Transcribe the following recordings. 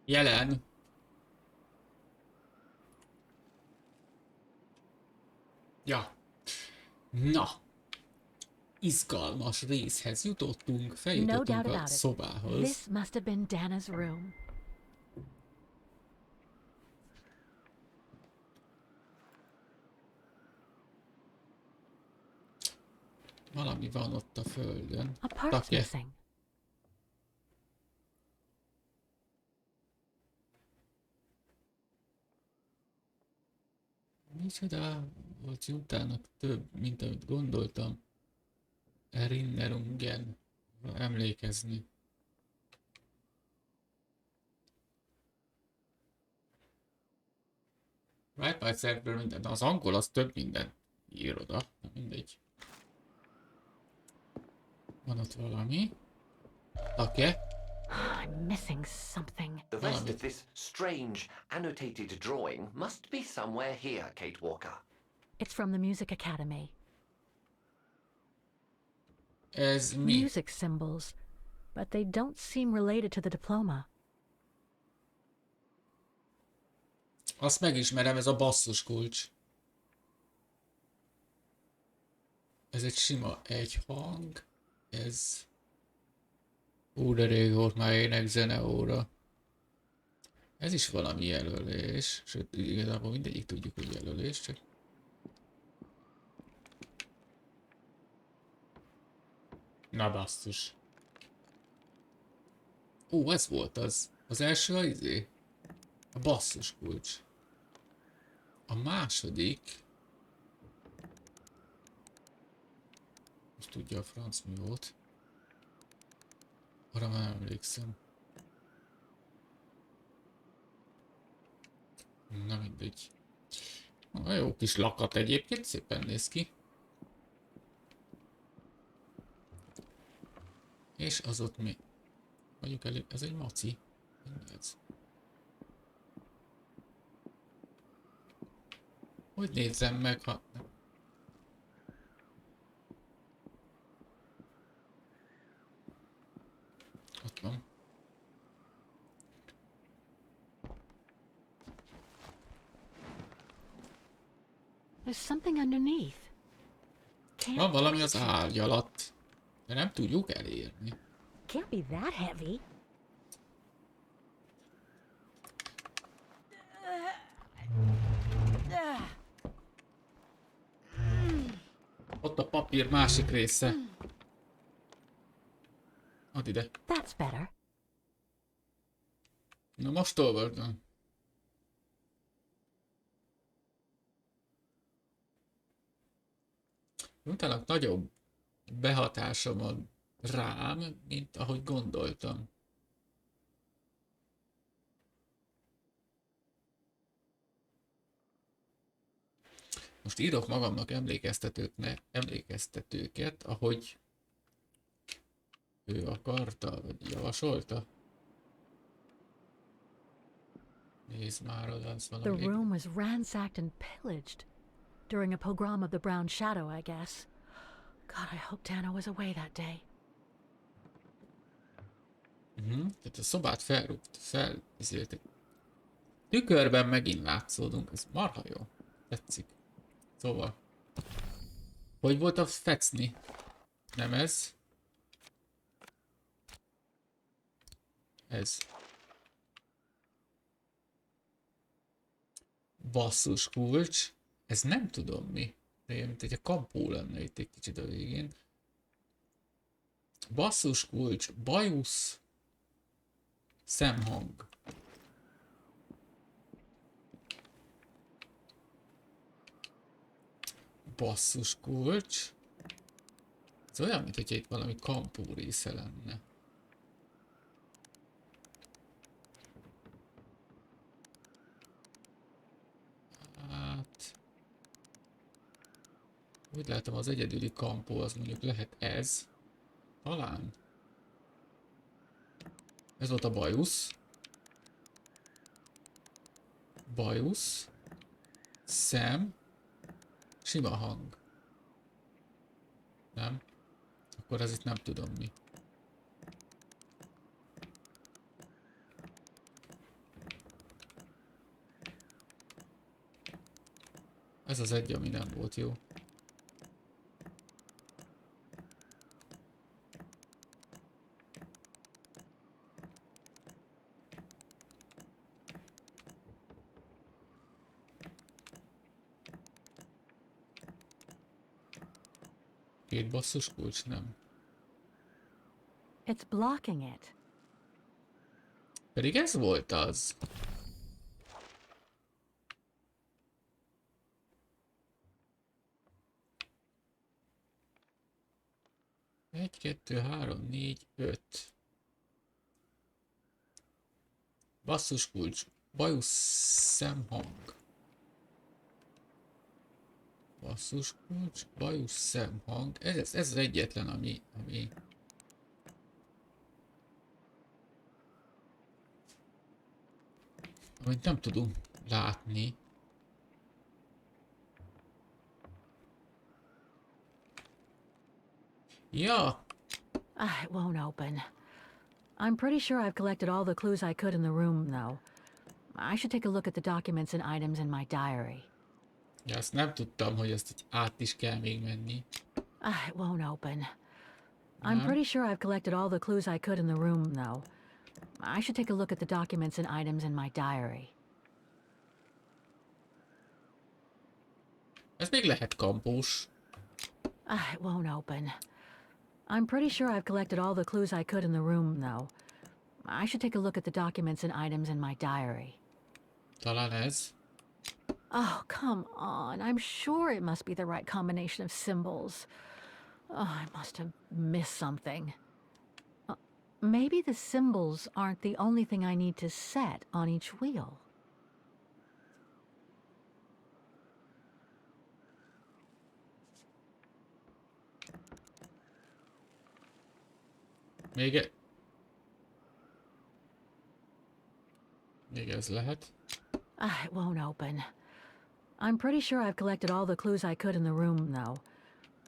Jelen. Ja. Na. Izgalmas részhez jutottunk, feljutottunk a szobához. This must have been Dana's room. Valami van ott a földön. A part's missing. Micsoda, hogy utána több, mint amit gondoltam. Erinnerungen. Emlékezni. Wi-Fi szervből minden, de az angol az több minden ír oda. Na mindegy. Van ott valami. Oké. I'm missing something. The rest of this strange, annotated drawing must be somewhere here, Kate Walker. It's from the Music Academy. Ez mi? Music symbols, but they don't seem related to the diploma. Azt megismerem, ez a basszus kulcs. Ez egy sima egyhang. Ez... de rég volt már ének-zene óra. Ez is valami jelölés. Sőt, igazából mindegyik tudjuk, hogy jelölés, csak... Na basszus. Ó, ez volt az. Az első a izé. A basszus kulcs. A második... Most tudja a franc mi volt. Arra már emlékszem. Na mindegy. A jó kis lakat egyébként, szépen néz ki. És az ott mi? Mondjuk elég, ez egy maci. Mi ez? Hogy nézzem meg, ha... Ott van. There's something underneath. Van valami az ágy alatt, de nem tudjuk elérni. Can't be that heavy. Ott a papír másik része. Add ide. That's better. Na most olvasd. Utána nagyobb behatása van rám, mint ahogy gondoltam. Most írok magamnak emlékeztetőket, ahogy ő akarta, vagy javasolta. Nézd már oda, az valami... The room was ransacked and pillaged during a pogrom of the Brown Shadow, I guess. God, I hope Dana was away that day. Tehát a szobát felizélték. Tükörben megint látszódunk, ez marha jó. Tetszik. Szóval. Hogy volt a fecni? Nem ez? Ez. Basszus kulcs. Ez nem tudom mi. De ilyen, mint egy a kampó lenne itt egy kicsit a végén. Basszus kulcs. Bajusz. Szemhang. Basszus kulcs. Ez olyan, mint hogyha itt valami kampó része lenne. Hát... Úgy látom, az egyedüli kampó az mondjuk lehet ez. Talán. Ez volt a bajusz. Bajusz. Szem. Sima hang. Nem? Akkor ez itt nem tudom mi. Ez az egy, ami nem volt jó. Két basszus kulcs, nem. It's blocking it. Pedig ez volt az. Egy, kettő, három, négy, öt. Basszus kulcs, bajusz szemhang. Basszus kulcs, bajusz szemhang. Ez az egyetlen, ami amit nem tudunk látni. Ja, It won't open. I'm pretty sure I've collected all the clues I could in the room, though. I should take a look at the documents and items in my diary. ja, azt nem tudtam, hogy ezt így át is kell még menni. It won't open. I'm Nem. pretty sure I've collected all the clues I could in the room, though. I should take a look at the documents and items in my diary. Ez még lehet kampós. It won't open. I'm pretty sure I've collected all the clues I could in the room, though. I should take a look at the documents and items in my diary. Talán ez. Oh, come on. I'm sure it must be the right combination of symbols. Oh, I must have missed something. Maybe the symbols aren't the only thing I need to set on each wheel. Még ez lehet. It won't open. I'm pretty sure I've collected all the clues I could in the room, though.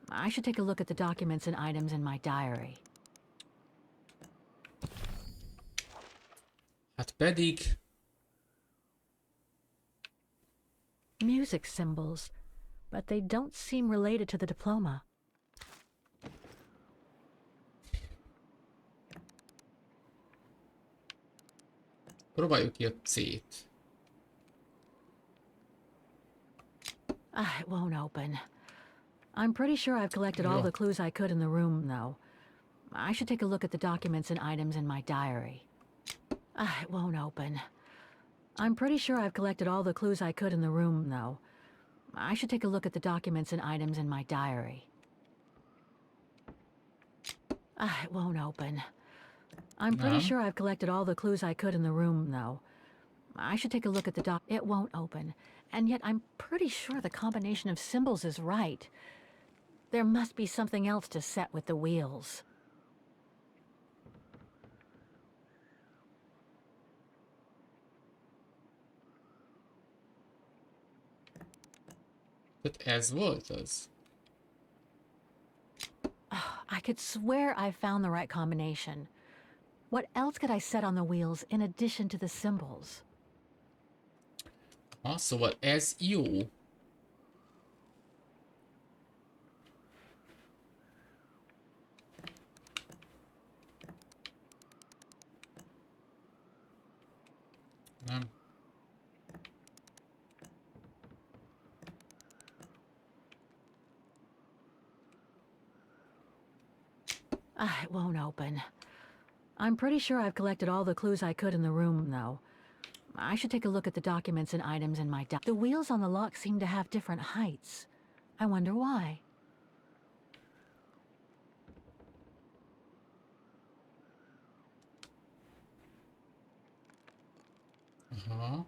I should take a look at the documents and items in my diary. Hát pedig... Music symbols, but they don't seem related to the diploma. Próbáljuk ki a C-t. It won't open. I'm pretty sure I've collected all Yeah. the clues I could in the room, though. I should take a look at the documents and items in my diary. It won't open. I'm pretty sure I've collected all the clues I could in the room, though. I should take a look at the documents and items in my diary. It won't open. I'm pretty No. sure I've collected all the clues I could in the room, though. I should take a look at the doc. It won't open. And yet I'm pretty sure the combination of symbols is right. There must be something else to set with the wheels. Tehát ez volt az. I could swear I found the right combination. What else could I set on the wheels in addition to the symbols? Szóval ez jó. Nem. It won't open. I'm pretty sure I've collected all the clues I could in the room, though. I should take a look at the documents and items in my The wheels on the lock seem to have different heights. I wonder why. Aha.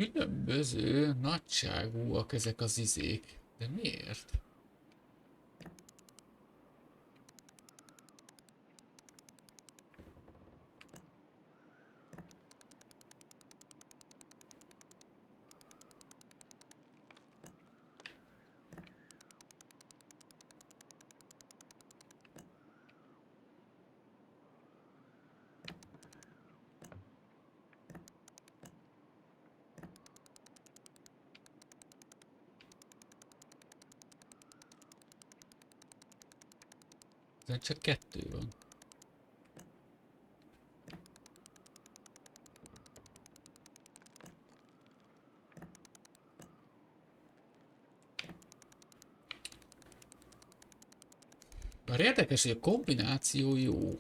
Különböző nagyságúak ezek az izék. De miért? Ezen csak 2 van. Már érdekes, hogy a kombináció jó.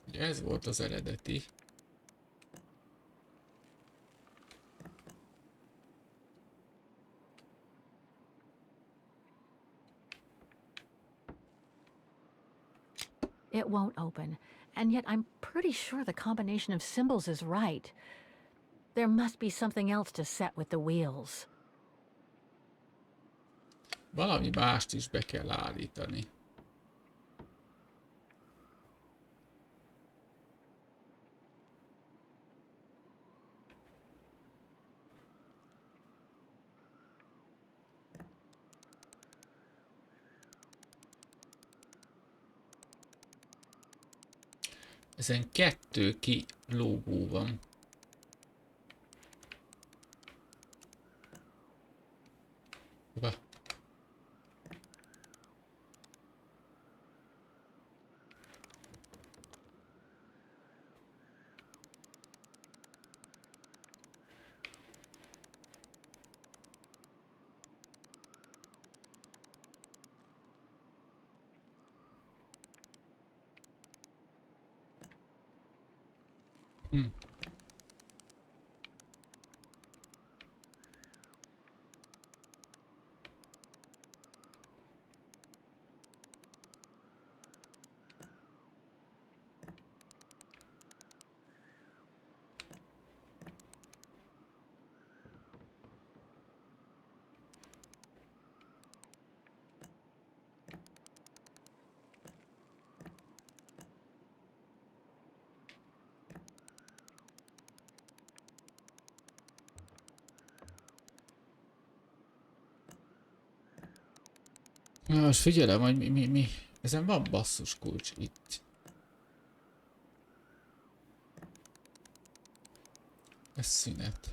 Ugye ez volt az eredeti. It won't open, and yet I'm pretty sure the combination of symbols is right. There must be something else to set with the wheels. Valami mást is be kell állítani. Ezen 2 kilógó van. Hova? Na, most figyelem, hogy mi. Ezen van basszus kulcs itt. Ez szünet.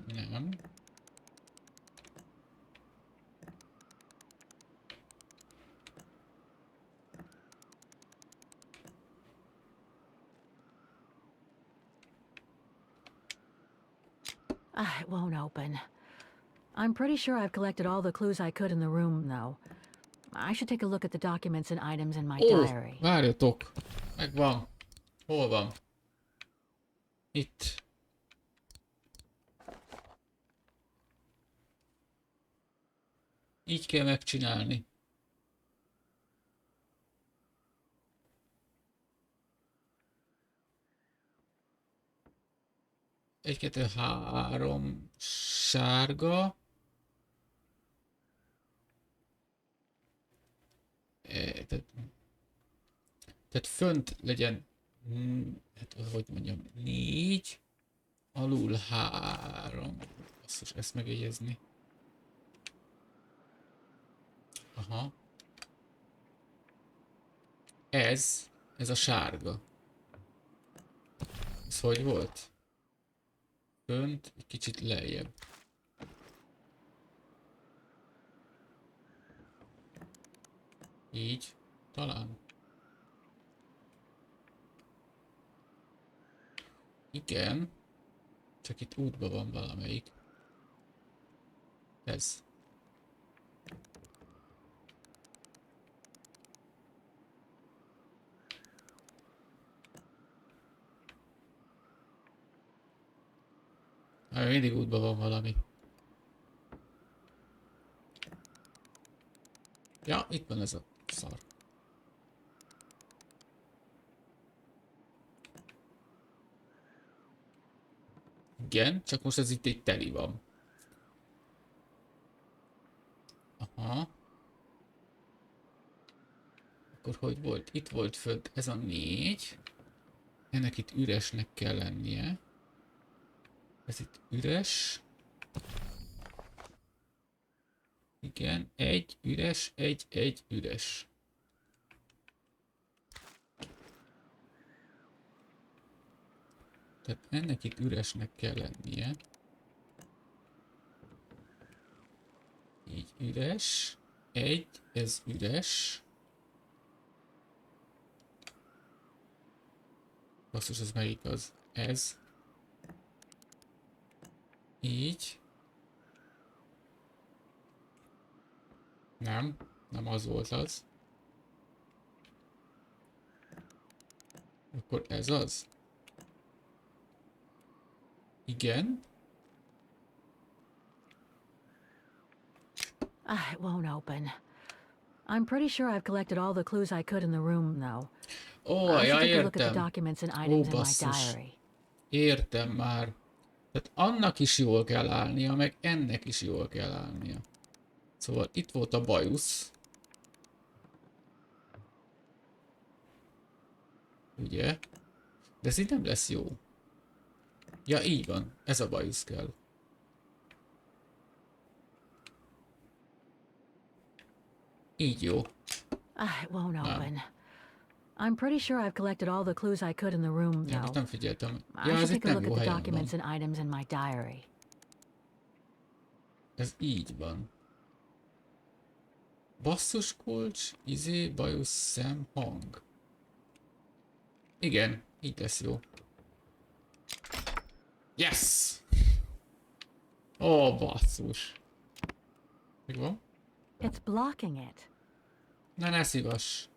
Nem. It won't open. I'm pretty sure I've collected all the clues I could in the room, though. I should take a look at the documents and items in my Ó, diary. várjatok. Megvan. Hol van? Itt. Így kell megcsinálni. Egy, kettő, három sárga. Tehát fönt legyen, hát hogy mondjam, 4, alul 3. Basszus, ezt megjegyezni. Aha. Ez a sárga. Ez hogy volt? Fönt, egy kicsit lejjebb. Így, talán. Igen. Csak itt útban van valamelyik. Ez. Mindig útban van valami. Ja, itt van ez a szar. Igen, csak most ez itt egy teli van. Aha. Akkor hogy volt? Itt volt fönt ez a 4. Ennek itt üresnek kell lennie. Ez itt üres. Igen, egy üres, egy üres. Tehát ennek itt üresnek kell lennie. Így üres. Egy, ez üres. Basszus, ez melyik az? Ez. Így. Nem az volt az. Akkor ez az? Igen. It won't open. I'm pretty sure I've collected all the clues I could in the room, though. Ó, I should ja, take a look at the értem. documents and Ó, items in my basszus. diary. Értem már. Tehát annak is jól kell állnia, meg ennek is jól kell állnia. Szóval itt volt a bajusz. Ugye? De ez így nem lesz jó. Ja, így van. Ez a bajusz kell. Így jó. It won't open. I'm pretty sure I've collected all the clues I could in the room, Ja, most though. nem figyeltem. I Ja, should ez itt take a nem look jó at the helyen van. documents and items in my diary. Ez így van. Basszus kulcs, bajusz, szem, hang. Igen, így lesz jó. Yes! Ó, basszus. Még van? It's blocking it. Ne szívass.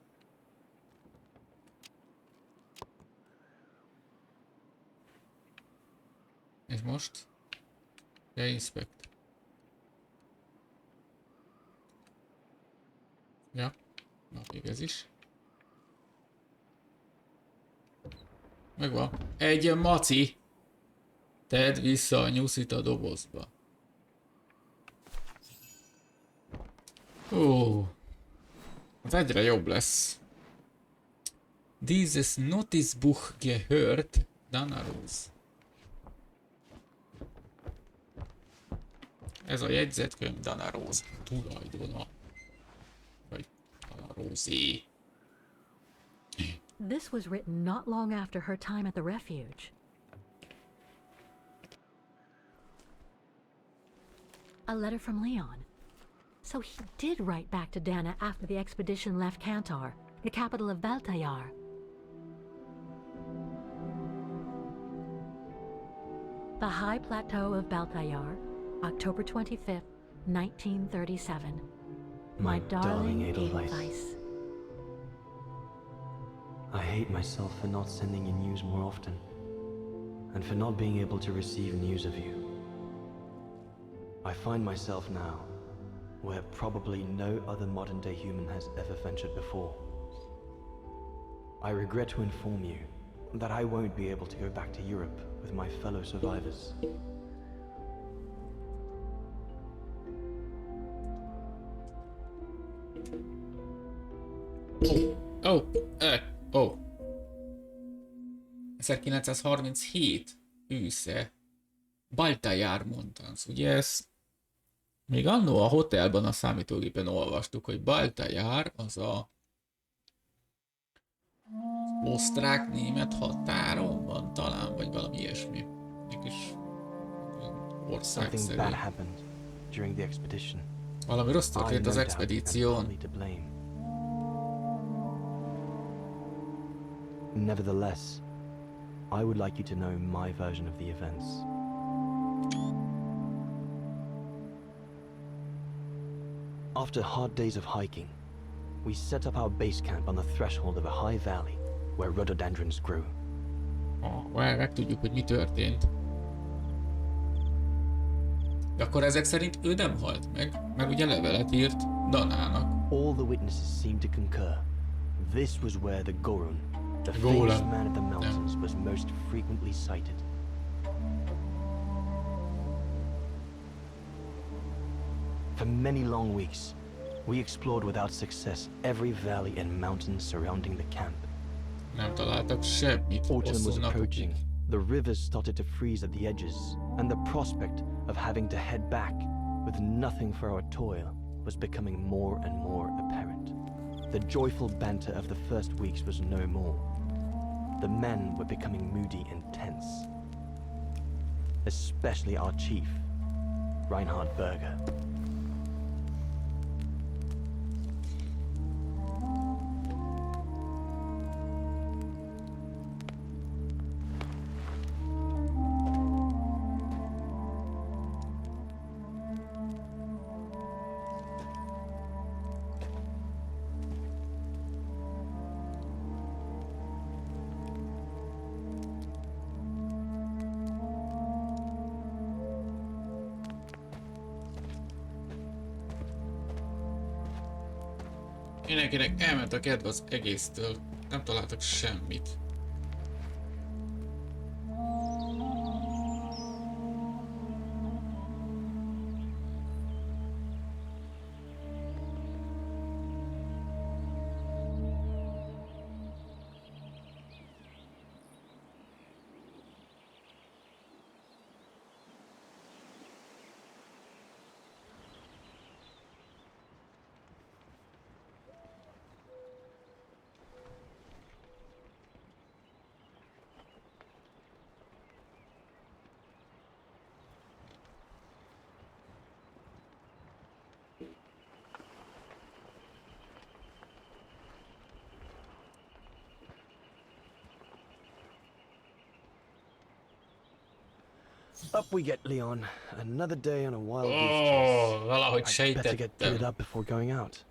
És most? Ja, inspect. Ja, na még ez is. Megvan. Egy maci. Tedd vissza a nyuszit a dobozba. Ez egyre jobb lesz. Dieses Notizbuch gehört Danarus. Ez a jegyzetkönyv Danarus tulajdona. Vagy Danarusi. This was written not long after her time at the refuge. A letter from Leon. So he did write back to Dana after the expedition left Kantar, the capital of Baltayar. The High Plateau of Baltayar, October 25th, 1937. My darling Edelweiss. I hate myself for not sending you news more often, and for not being able to receive news of you. I find myself now where probably no other modern-day human has ever ventured before. I regret to inform you that I won't be able to go back to Europe with my fellow survivors. Oh. 1937 ősze. Baltayar Montans. Ugye ezt még annó a hotelban a számítógépen olvastuk, hogy Baltayar az a osztrák-német határon van talán, vagy valami ilyesmi. Mégis országszerű. Something bad happened during the expedition. Valami rossz történt az expedíción. Nevertheless, I would like you to know my version of the events. After hard days of hiking, we set up our base camp on the threshold of a high valley where rhododendrons grew. Megtudjuk, hogy mi történt. De akkor ezek szerint ő nem halt meg, mert ugye levelet írt Danának. All the witnesses seem to concur. This was where the Gorun, the famous Golem. man of the mountains, was most frequently sighted. For many long weeks, we explored without success every valley and mountain surrounding the camp. Nem találtak semmit. Autumn was Hosszú napokig. approaching. The rivers started to freeze at the edges, and the prospect of having to head back with nothing for our toil was becoming more and more apparent. The joyful banter of the first weeks was no more. The men were becoming moody and tense. Especially our chief, Reinhard Berger. Mindenkinek elment a kedve az egésztől. Nem találtak semmit. Up we get, Leon. Another day on a wild goose chase. Valahogy I'd better get fitted sejtettem. up before going out.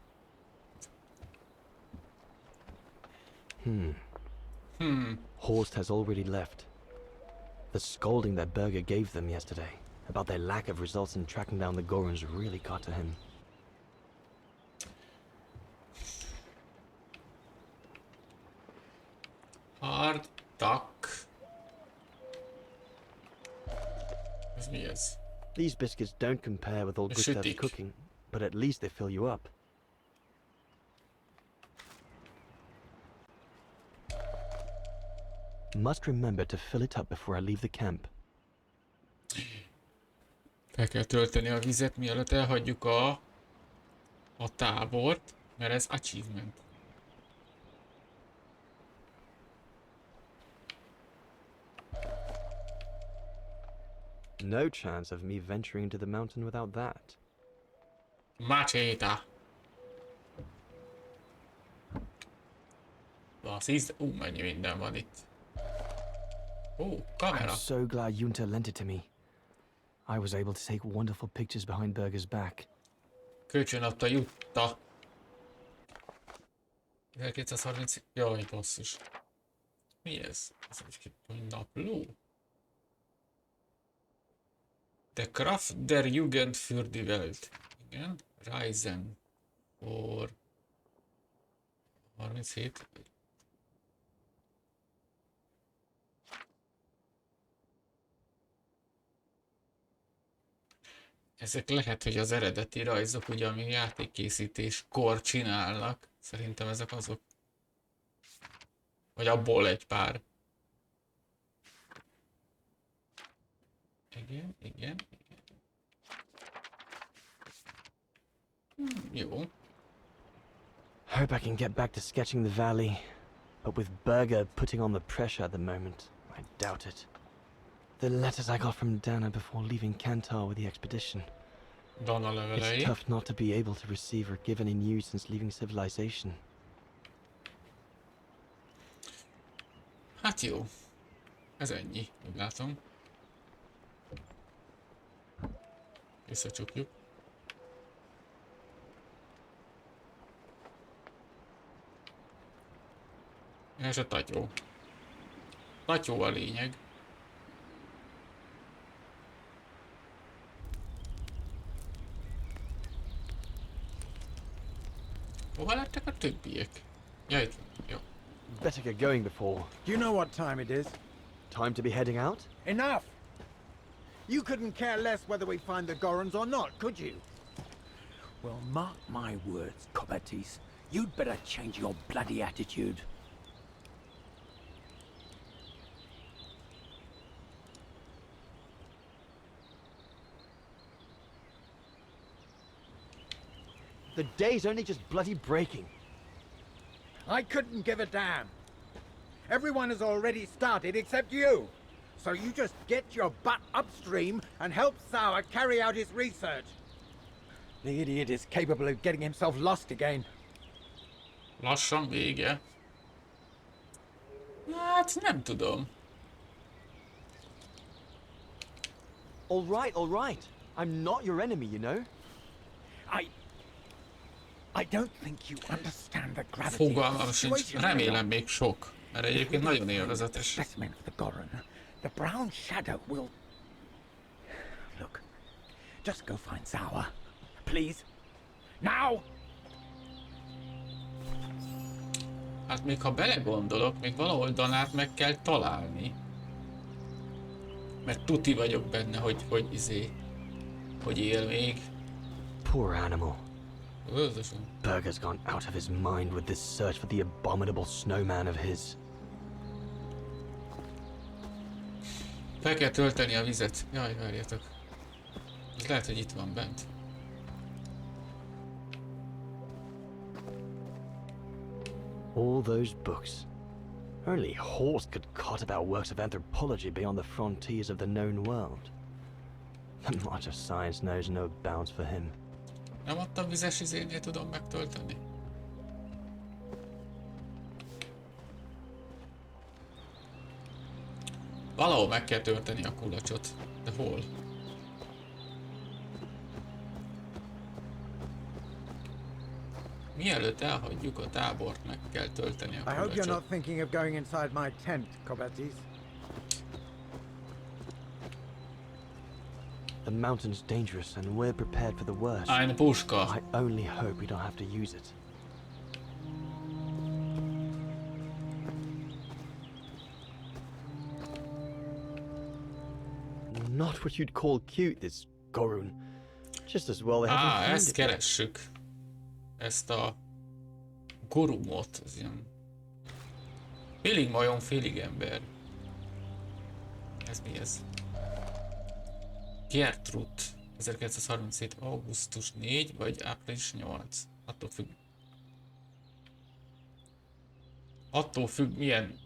Horst has already left. The scolding that Berger gave them yesterday about their lack of results in tracking down the Goruns really got to him. Hard duck. Ez mi ez? These biscuits don't compare with all Gustav's Sütik. cooking, but at least they fill you up. Must remember to fill it up before I leave the camp. Fel kell tölteni a vizet, mielőtt elhagyjuk a tábort, mert ez achievement. No chance of me venturing into the mountain without that. Macséta! Basszíz, mennyi minden van itt. Kamera. I'm so glad Junta lent it to me. I was able to take wonderful pictures behind Berger's back. Kölcsön adta Jutta. 1230... Jaj, basszus. Mi ez? Ez egy napló? De Kraft der Jugend für die Welt. Igen. Reisen. For 37. Ezek lehet, hogy az eredeti rajzok, ugye, ami játékkészítéskor csinálnak. Szerintem ezek azok. Vagy abból egy pár. Igen, igen, igen. Jó. Hope I can get back to sketching the valley, but with Berger putting on the pressure at the moment, I doubt it. The letters I got from Dana before leaving Kantar with the expedition. Dana levelei. It's tough not to be able to receive or give any news since leaving civilization. Hát jó. Ez ennyi, úgy látom. Visszacsukjuk. És a tatyó. Tatyó a lényeg. Hova lettek a többiek? Ja, itt van. Jó. Better get going before. Do you know what time it is? Time to be heading out? Enough! You couldn't care less whether we find the Gorons or not, could you? Well, mark my words, Kobatis. You'd better change your bloody attitude. The day's only just bloody breaking. I couldn't give a damn. Everyone has already started except you. So you just get your butt upstream and help Sauer carry out his research. The idiot is capable of getting himself lost again. Lassan vége. Hát nem tudom. All right. I'm not your enemy, you know? I don't think you understand the gravity of Fogalmam the sincs. situation. Remélem még sok. Mert egyébként nagyon élvezetes. Specimen of the Goron. The brown shadow will... Look, just go find Sauer. Please. Now! Hát még ha belegondolok, még valahol Danát meg kell találni. Mert tuti vagyok benne, hogy él még. Poor animal. Öldösen. Burger's gone out of his mind with this search for the abominable snowman of his. Fel kell tölteni a vizet. Jaj, várjatok. Ez lehet, hogy itt van bent. All those books. Only Horst could cot about works of anthropology beyond the frontiers of the known world. The much of science knows no bounds for him. Nem ott a vizes izénél tudom megtölteni? Valahol meg kell tölteni a kulacsot. De hol? Mielőtt elhagyjuk a tábort, meg kell tölteni a I hope you're kulacsot. not thinking of going inside my tent, Kobatis. The mountain's dangerous and we're prepared for the worst. Eine puska. I only hope we don't have to use it. Not what you'd call cute, this Gorun. Just as well they haven't Ezt found it. keressük. Ezt a gorumot. Ez ilyen... Félig majom, félig ember. Ez mi ez? Gertrud. 1937. augusztus 4 vagy április 8. Attól függ milyen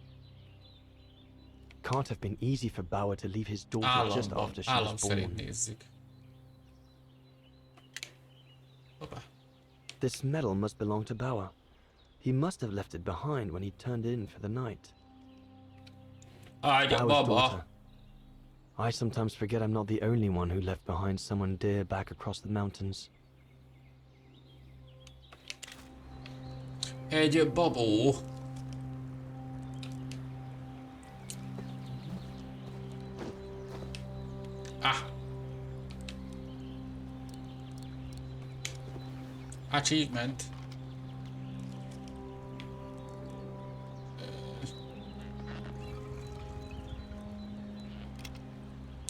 Can't have been easy for Bauer to leave his daughter just államban. after she Állam was szerint born. nézzük. Hoppá. This medal must belong to Bauer. He must have left it behind when he turned in for the night. Ágya, Bauer's baba. daughter. I sometimes forget I'm not the only one who left behind someone dear back across the mountains. Egy babó. Achievement.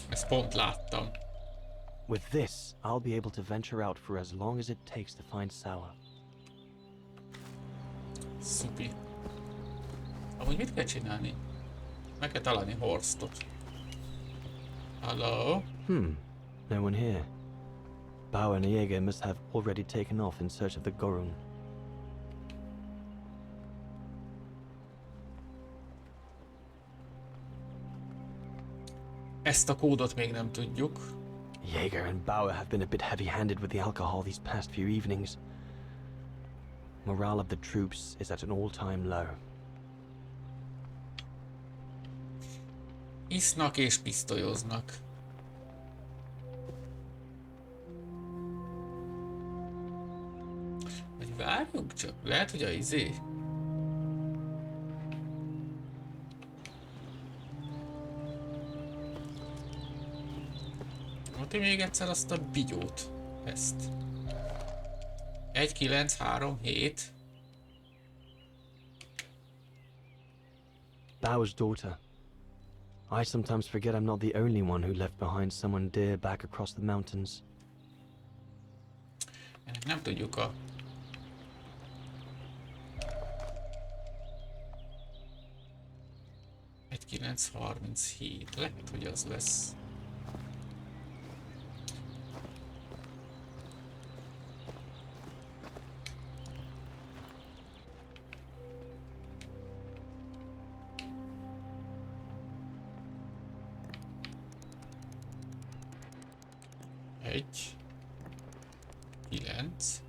Ezt pont láttam. With this, I'll be able to venture out for as long as it takes to find Sauer. Szupi. Amúgy mit kell csinálni? Meg kell találni Horstot. Hello? No one here. Bauer and Jaeger must have already taken off in search of the Gorun. Ezt a kódot még nem tudjuk. Jaeger and Bauer have been a bit heavy-handed with the alcohol these past few evenings. Morale of the troops is at an all-time low. Isznak és pisztolyoznak. Vagy várjunk csak, lehet, hogy a izé... Muti még egyszer azt a bigyót. Ezt. 1, 9, 3, 7. Bauer's daughter. I sometimes forget I'm not the only one who left behind someone dear back across the mountains. Ennek nem tudjuk a... Egy 937. Lehet, hogy az lesz. Egy 9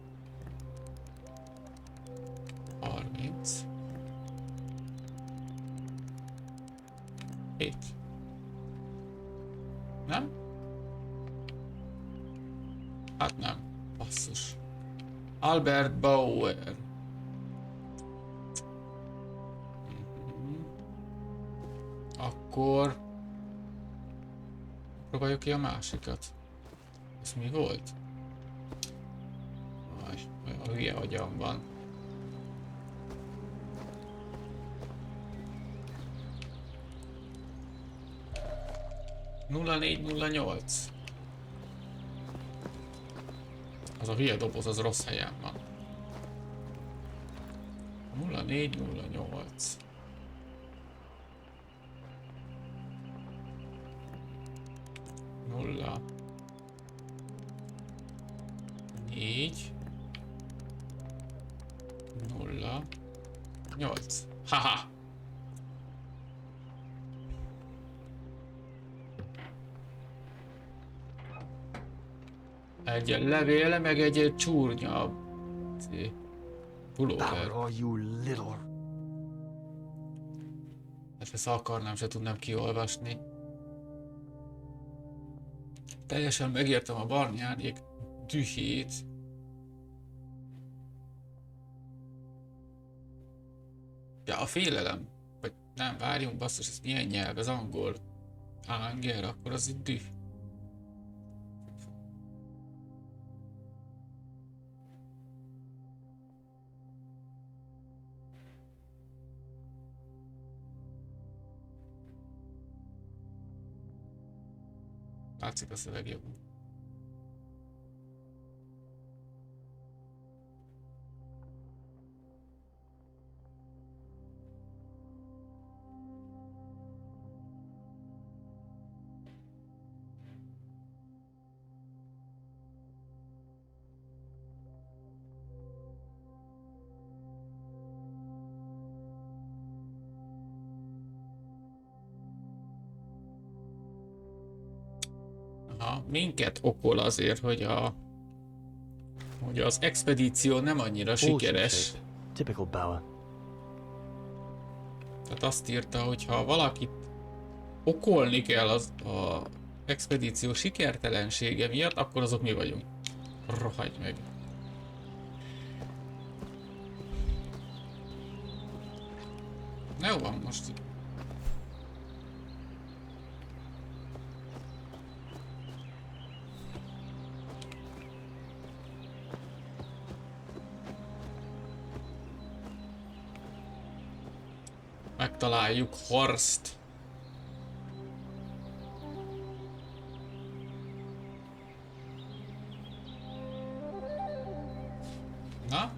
30 7. Nem? Hát nem. Basszus. Albert Bauer. Akkor próbáljuk ki a másikat. Ez mi volt? Olyan hülye agyam van. Nulla 0408. Az a hülye doboz, az rossz helyen van. 0408. Nulla 4 0 8. Haha. Egy levél, meg egy csúrnya. Pulóver. Bauer, are you little? Hát ezt akarnám, se tudnám kiolvasni. Teljesen megértem a barnyánék dühét. Ja, a félelem. Vagy nem, várjunk, basszus, ez milyen nyelv, ez angol. Anger, akkor az itt düh. Látszik a szöveg jobb. Aha, minket okol azért, hogy az expedíció nem annyira sikeres. Typical Bauer. Tehát azt írta, hogy ha valakit okolni kell az expedíció sikertelensége miatt, akkor azok mi vagyunk. Rohagy meg. Na jó van most. Megtaláljuk Horst. Na?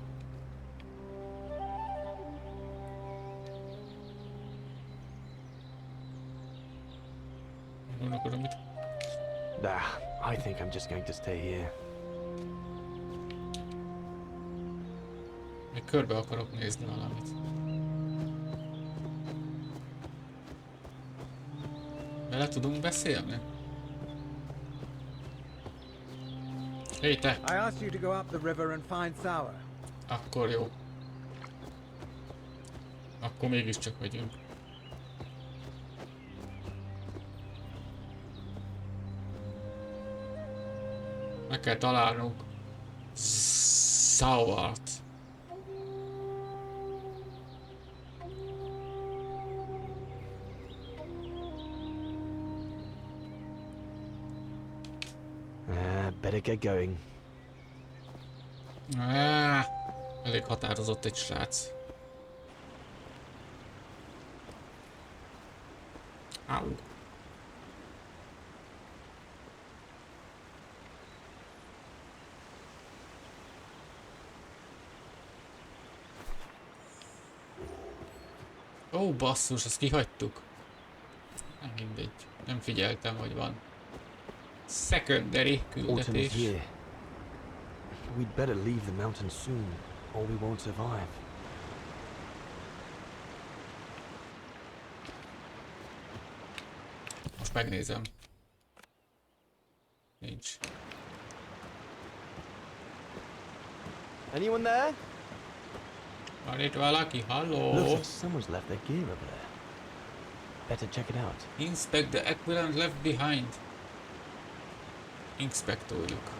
I think I'm just going to stay here. Még körbe akarok nézni valamit. Vele tudunk beszélni? Hé te! I asked you to go up the river and find Sour. Akkor jó. Akkor mégiscsak vagyunk. Meg kell találnunk Sauert. Better get going. Elég határozott egy srác. Au. Ó, basszus, azt kihagytuk. Nem mindegy. Nem figyeltem, hogy van. Secondary Autumn is küldetés. here. We'd better leave the mountain soon, or we won't survive. Most megnézem. Nincs. Anyone there? Van itt valaki? Looks Halló? like someone's left their gear over there. Better check it out. Inspect the equipment left behind. Inspektoljuk.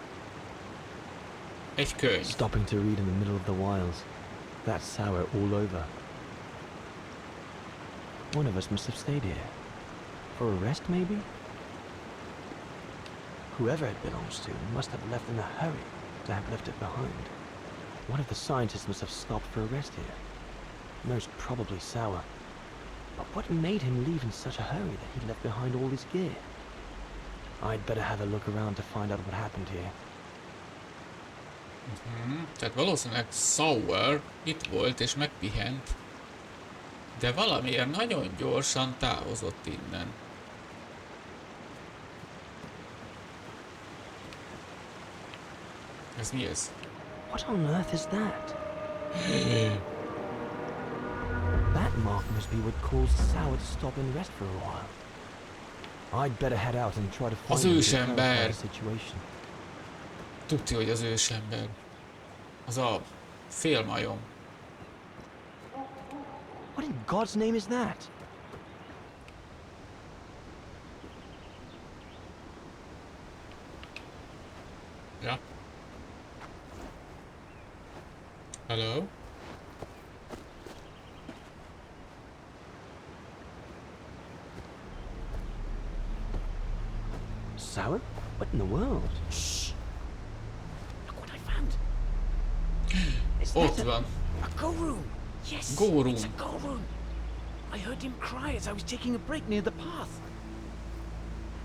Egy könyv. Stopping to read in the middle of the wilds. That's sour all over. One of us must have stayed here. For a rest, maybe? Whoever it belongs to must have left in a hurry to have left it behind. One of the scientists must have stopped for a rest here. Most probably sour. But what made him leave in such a hurry that he left behind all his gear? I'd better have a look around to find out what happened here. Tehát valószínűleg Sour itt volt és megpihent. De valamiért nagyon gyorsan távozott innen. Ez mi ez? What on earth is that? That mark must be what caused Sour to stop and rest for a while. I'd better head out and try to find Az him to ősember. clarify the situation. Tudja, hogy az ősember. Az a félmajom. What in God's name is that? Ja. Hello? Sour? What in the world? Shh! Look what I found. Is Ott that van. a go room? Yes, Go room. it's a go room. I heard him cry as I was taking a break near the path.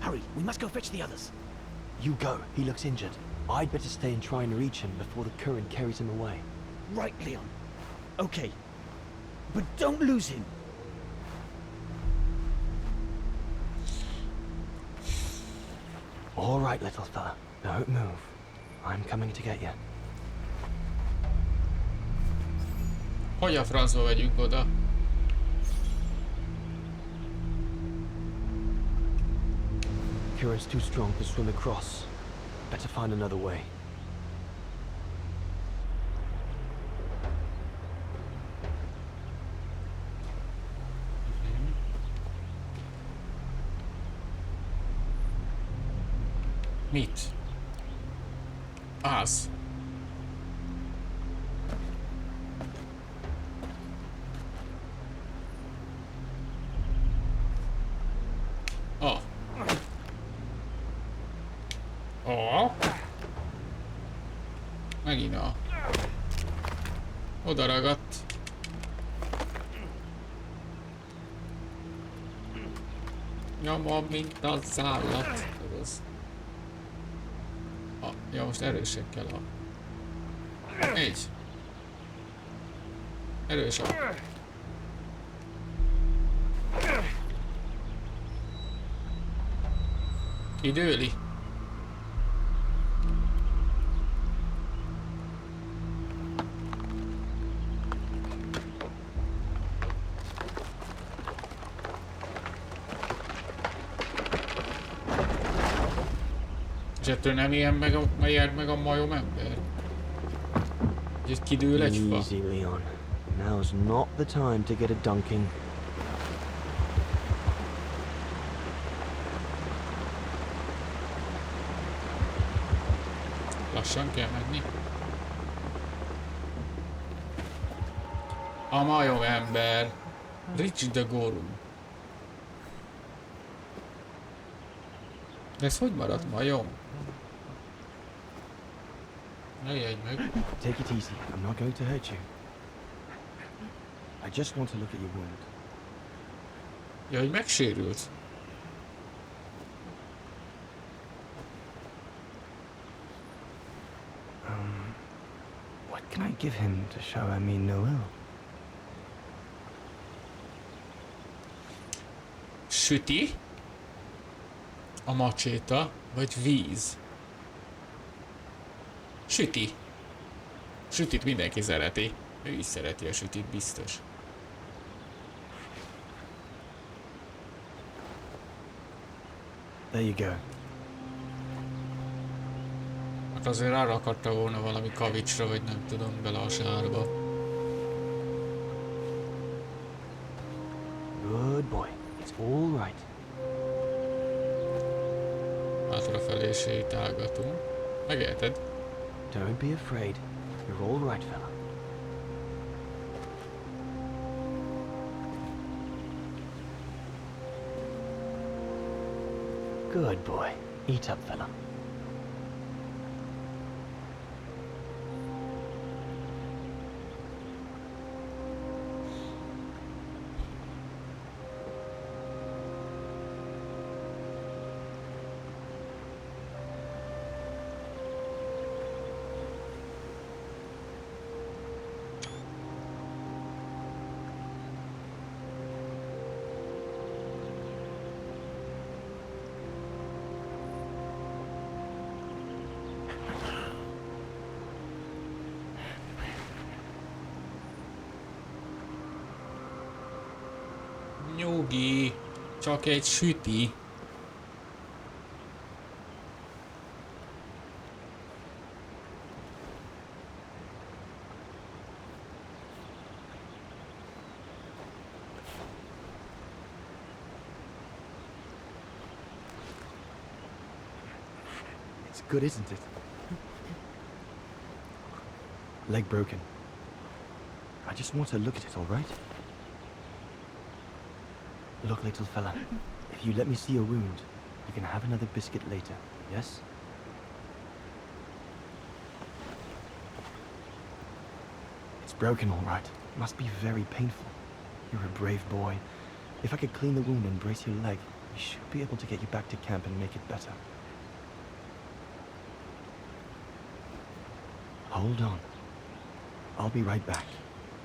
Hurry, we must go fetch the others. You go. He looks injured. I'd better stay and try and reach him before the current carries him away. Right, Leon. Okay. But don't lose him. All right, little fella. Don't move. I'm coming to get you. Hogy a francba vegyünk oda? Current's too strong to swim across. Better find another way. Mit? Az. A. A. Megint a. Oda ragadt. Nyomom, mint az állat. Rossz. Ja, most erősebb kell a... Egy. Erős a... Kidőli. És ettől nem ilyen megijed meg a majom ember? Hogy kidől egy fa? Easy, Leon. Now's not the time to get a dunking. Lassan kell menni. A majom ember. Reach the Gorum. De ez hogy maradt majom? Ne jegy meg. Take it easy. I'm not going to hurt you. I just want to look at your wound. Ja, hogy megsérült. can I give him to show I mean no ill? Süti, a macséta, vagy víz? Süti. Sütit mindenki szereti. Ő is szereti a sütit, biztos. There you go. Hát azért arra akarta volna valami kavicsra, vagy nem tudom, bele a sárba. Good boy. It's all right. Hátrafelé sétálgatunk. Megérted? Don't be afraid. You're all right, fella. Good boy. Eat up, fella. Nyugi, csak egy süti. It's good, isn't it? Leg broken. I just want to look at it, all right? Look, little fella, if you let me see your wound, you can have another biscuit later, yes? It's broken, all right. Must be very painful. You're a brave boy. If I could clean the wound and brace your leg, we should be able to get you back to camp and make it better. Hold on. I'll be right back.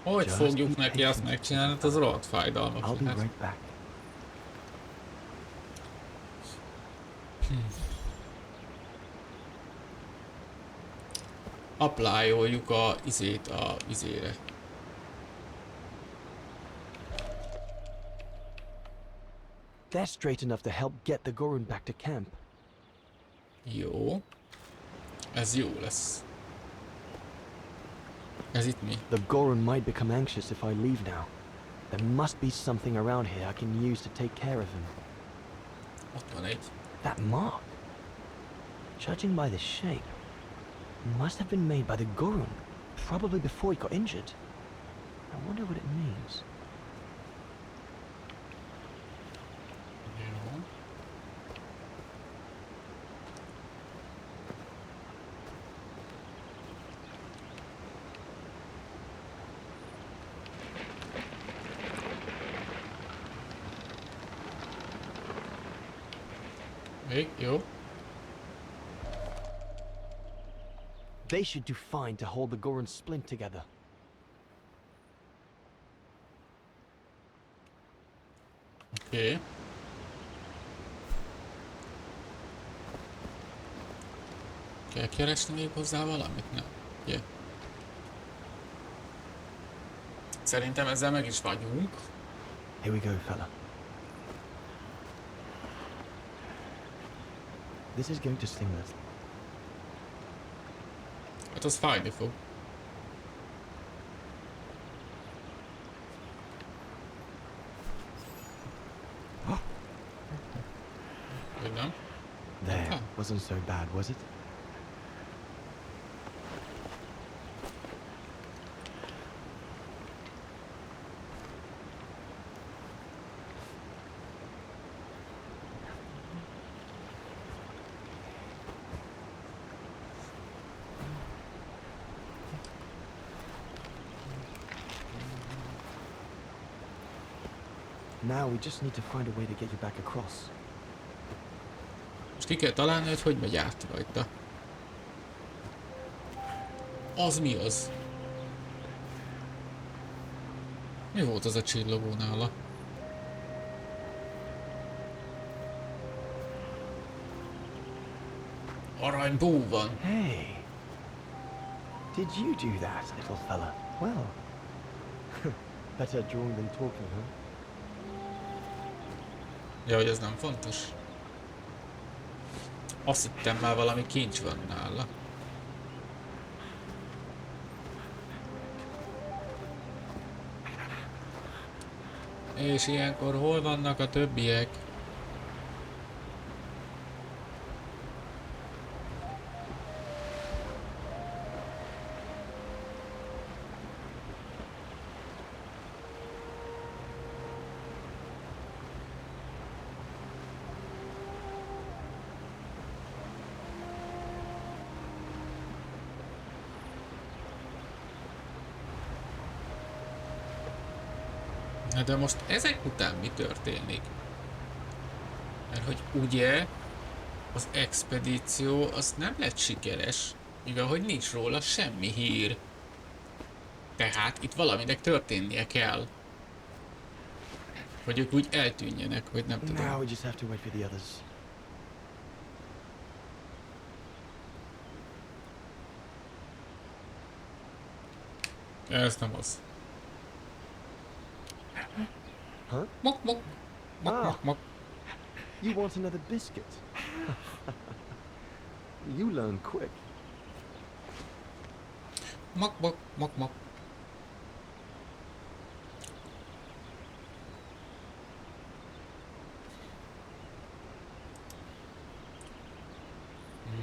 Hogy Just fogjuk be neki azt patient. megcsinálni, hát az rohadt fájdalmas I'll be lehet. right back. Applyoljuk a izét a izére. They're straight enough to help get the Gorun back to camp. Jó. Ez jó lesz. Ez itt mi? The Gorun might become anxious if I leave now. There must be something around here I can use to take care of him. Ott van egy. That mark, judging by the shape, must have been made by the Gorun, probably before he got injured. I wonder what it means. Jó. Még jó. They should do fine to hold the Gorun's splint together. Oké. Kell keresni még hozzá valamit? Nem. Oké. Szerintem ezzel meg is vagyunk. Here we go, fella. This is going to sting us. Hát az fájni fog. Vagy nem? There, Okay. wasn't so bad, was it? Now we just need to find a way to get you back across. Most ki kell találni, hogy hogy megy át rajta. Az mi az? Mi volt az a csillogó nála? Aranybó van. Hey. Did you do that, little fella? Well, better drawing than talking, huh? Ja, hogy ez nem fontos. Azt hittem már valami kincs van nála. És ilyenkor hol vannak a többiek? De most ezek után mi történik? Mert hogy ugye az expedíció az nem lett sikeres, mivel hogy nincs róla semmi hír. Tehát itt valaminek történnie kell. Hogy ők úgy eltűnjenek, hogy nem Now tudom. we just have to wait for the others. Ez nem az. Huh? Mok, mok. Mok, Ah. mok, mok. You want another biscuit? You learn quick. Mok, mok, mok, mok.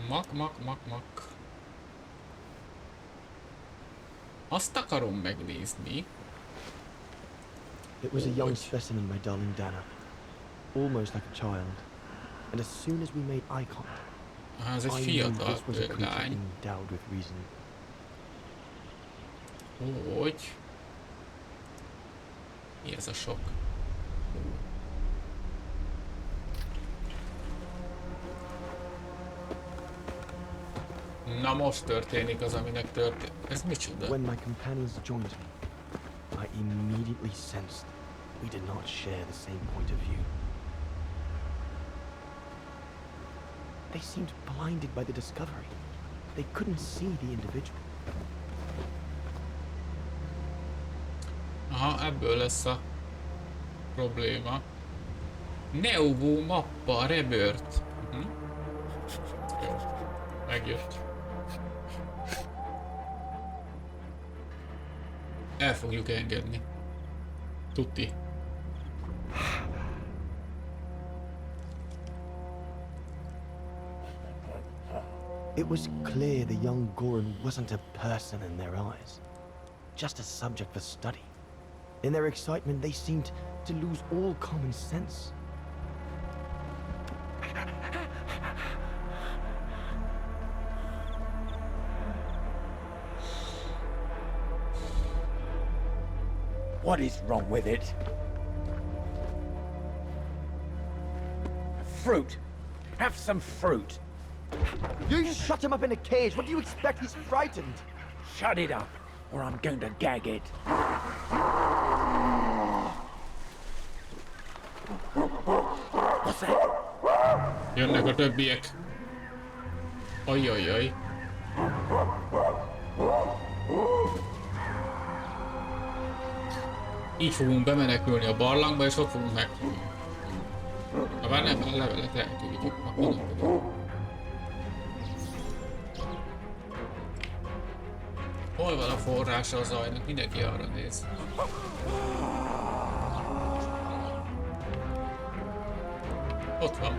Mak, mak, mak, mak. Azt akarom megnézni. It was a young Which- specimen, my darling Dana. Almost like a child. And as soon as we made eye contact, Ez egy I knew fiatal this was a creature lány. endowed with reason. Hogy? Mi ez a sok? Na most történik az, aminek történik. Ez micsoda? When my companions joined me, I immediately sensed we did not share the same point of view. They seemed blinded by the discovery. They couldn't see the individual. Aha, ebből lesz a probléma. Neovó mappa, Rebirth. Jó, megjött. El fogjuk engedni. Tuti. It was clear the young Goran wasn't a person in their eyes, just a subject for study. In their excitement, they seemed to lose all common sense. What is wrong with it? Fruit. Have some fruit. You shut him up in a cage. What do you expect? He's frightened. Shut it up, or I'm going to gag it. What's that? Jönnek a többiek. Ajajaj. Így fogunk bemenekülni a barlangba, és ott fogunk meghalni. Ha bár nem, a levelet elküldjük. Akkor nem tudom. Hol van a forrása a zajnak? Mindenki arra néz. Ott van.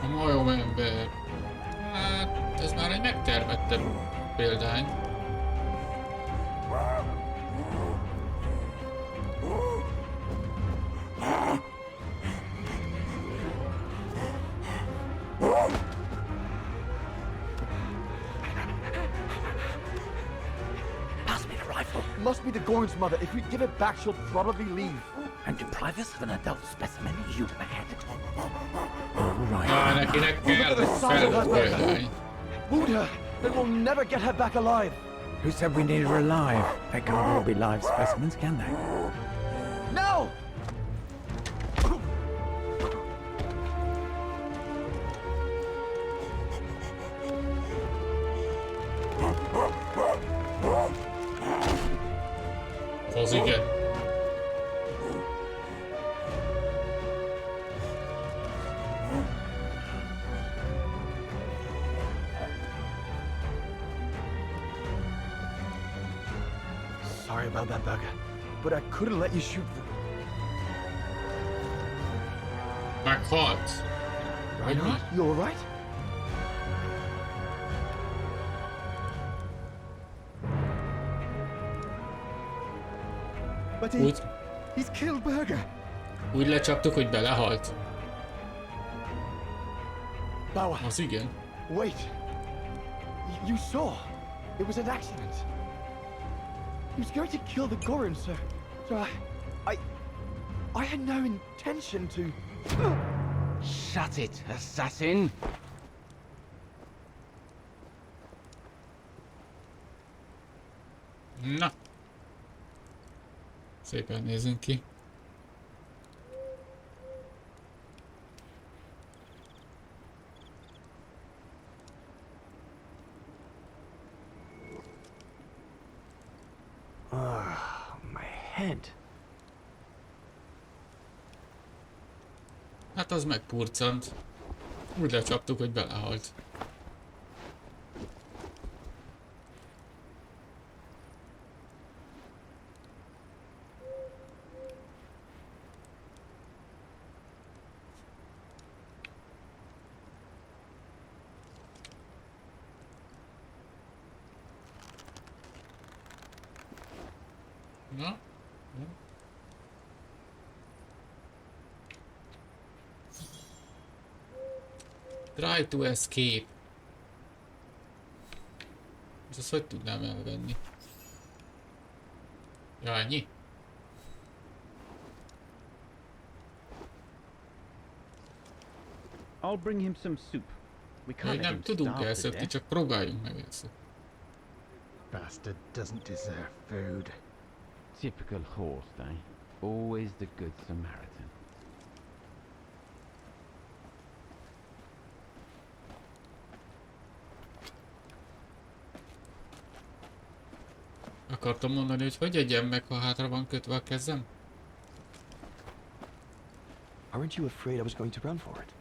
A majom ember. Hát, ez már egy megtermettebb példány. Pass me the rifle. Must be the Goran's mother. If we give it back, she'll probably leave. And deprive us of an adult specimen? Are you mad? All right. Ja, nekinek kell felnőtt példány. Wound her, then we'll never get her back alive. Who said we need her alive? They can't all be live specimens, can they? No! Az igen. Sorry about that, Burger, but I couldn't let you shoot them. Meghalt. Vagy mi? Reinhardt, you all right? But he's killed Burger. Úgy lecsaptuk, hogy belehalt. Bauer, Az igen. wait. You saw. It was an accident. He was going to kill the Gorim, sir. So I had no intention to... Shut it, assassin! Na. Szépen nézünk ki. My head. Hát az megpurcant. Úgy lecsaptuk, hogy belehalt. Na? Try to escape. És ezt hogy tudnám elvenni? Ja, ennyi? I'll bring him some soup. We can't Hogy let nem him tudunk starve to elszökni, death. csak próbáljunk meg elszökni. Bastard doesn't deserve food. Typical horse, eh? Always the good Samaritan. Akartam mondani, hogy egyem meg, ha hátra van kötve a kezem? Aren't you afraid I was going to run for it?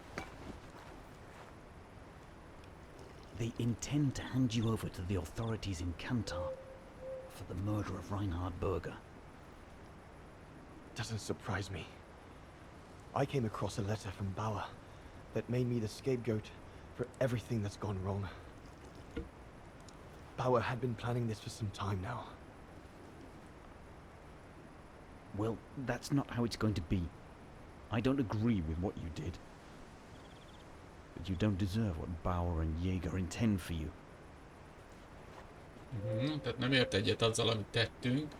They intend to hand you over to the authorities in Kantar for the murder of Reinhard Berger. Doesn't surprise me. I came across a letter from Bauer that made me the scapegoat for everything that's gone wrong. Bauer had been planning this for some time now. Well, that's not how it's going to be. I don't agree with what you did. But you don't deserve what Bauer and Jaeger intend for you. Tehát nem ért egyet azzal, amit tettünk,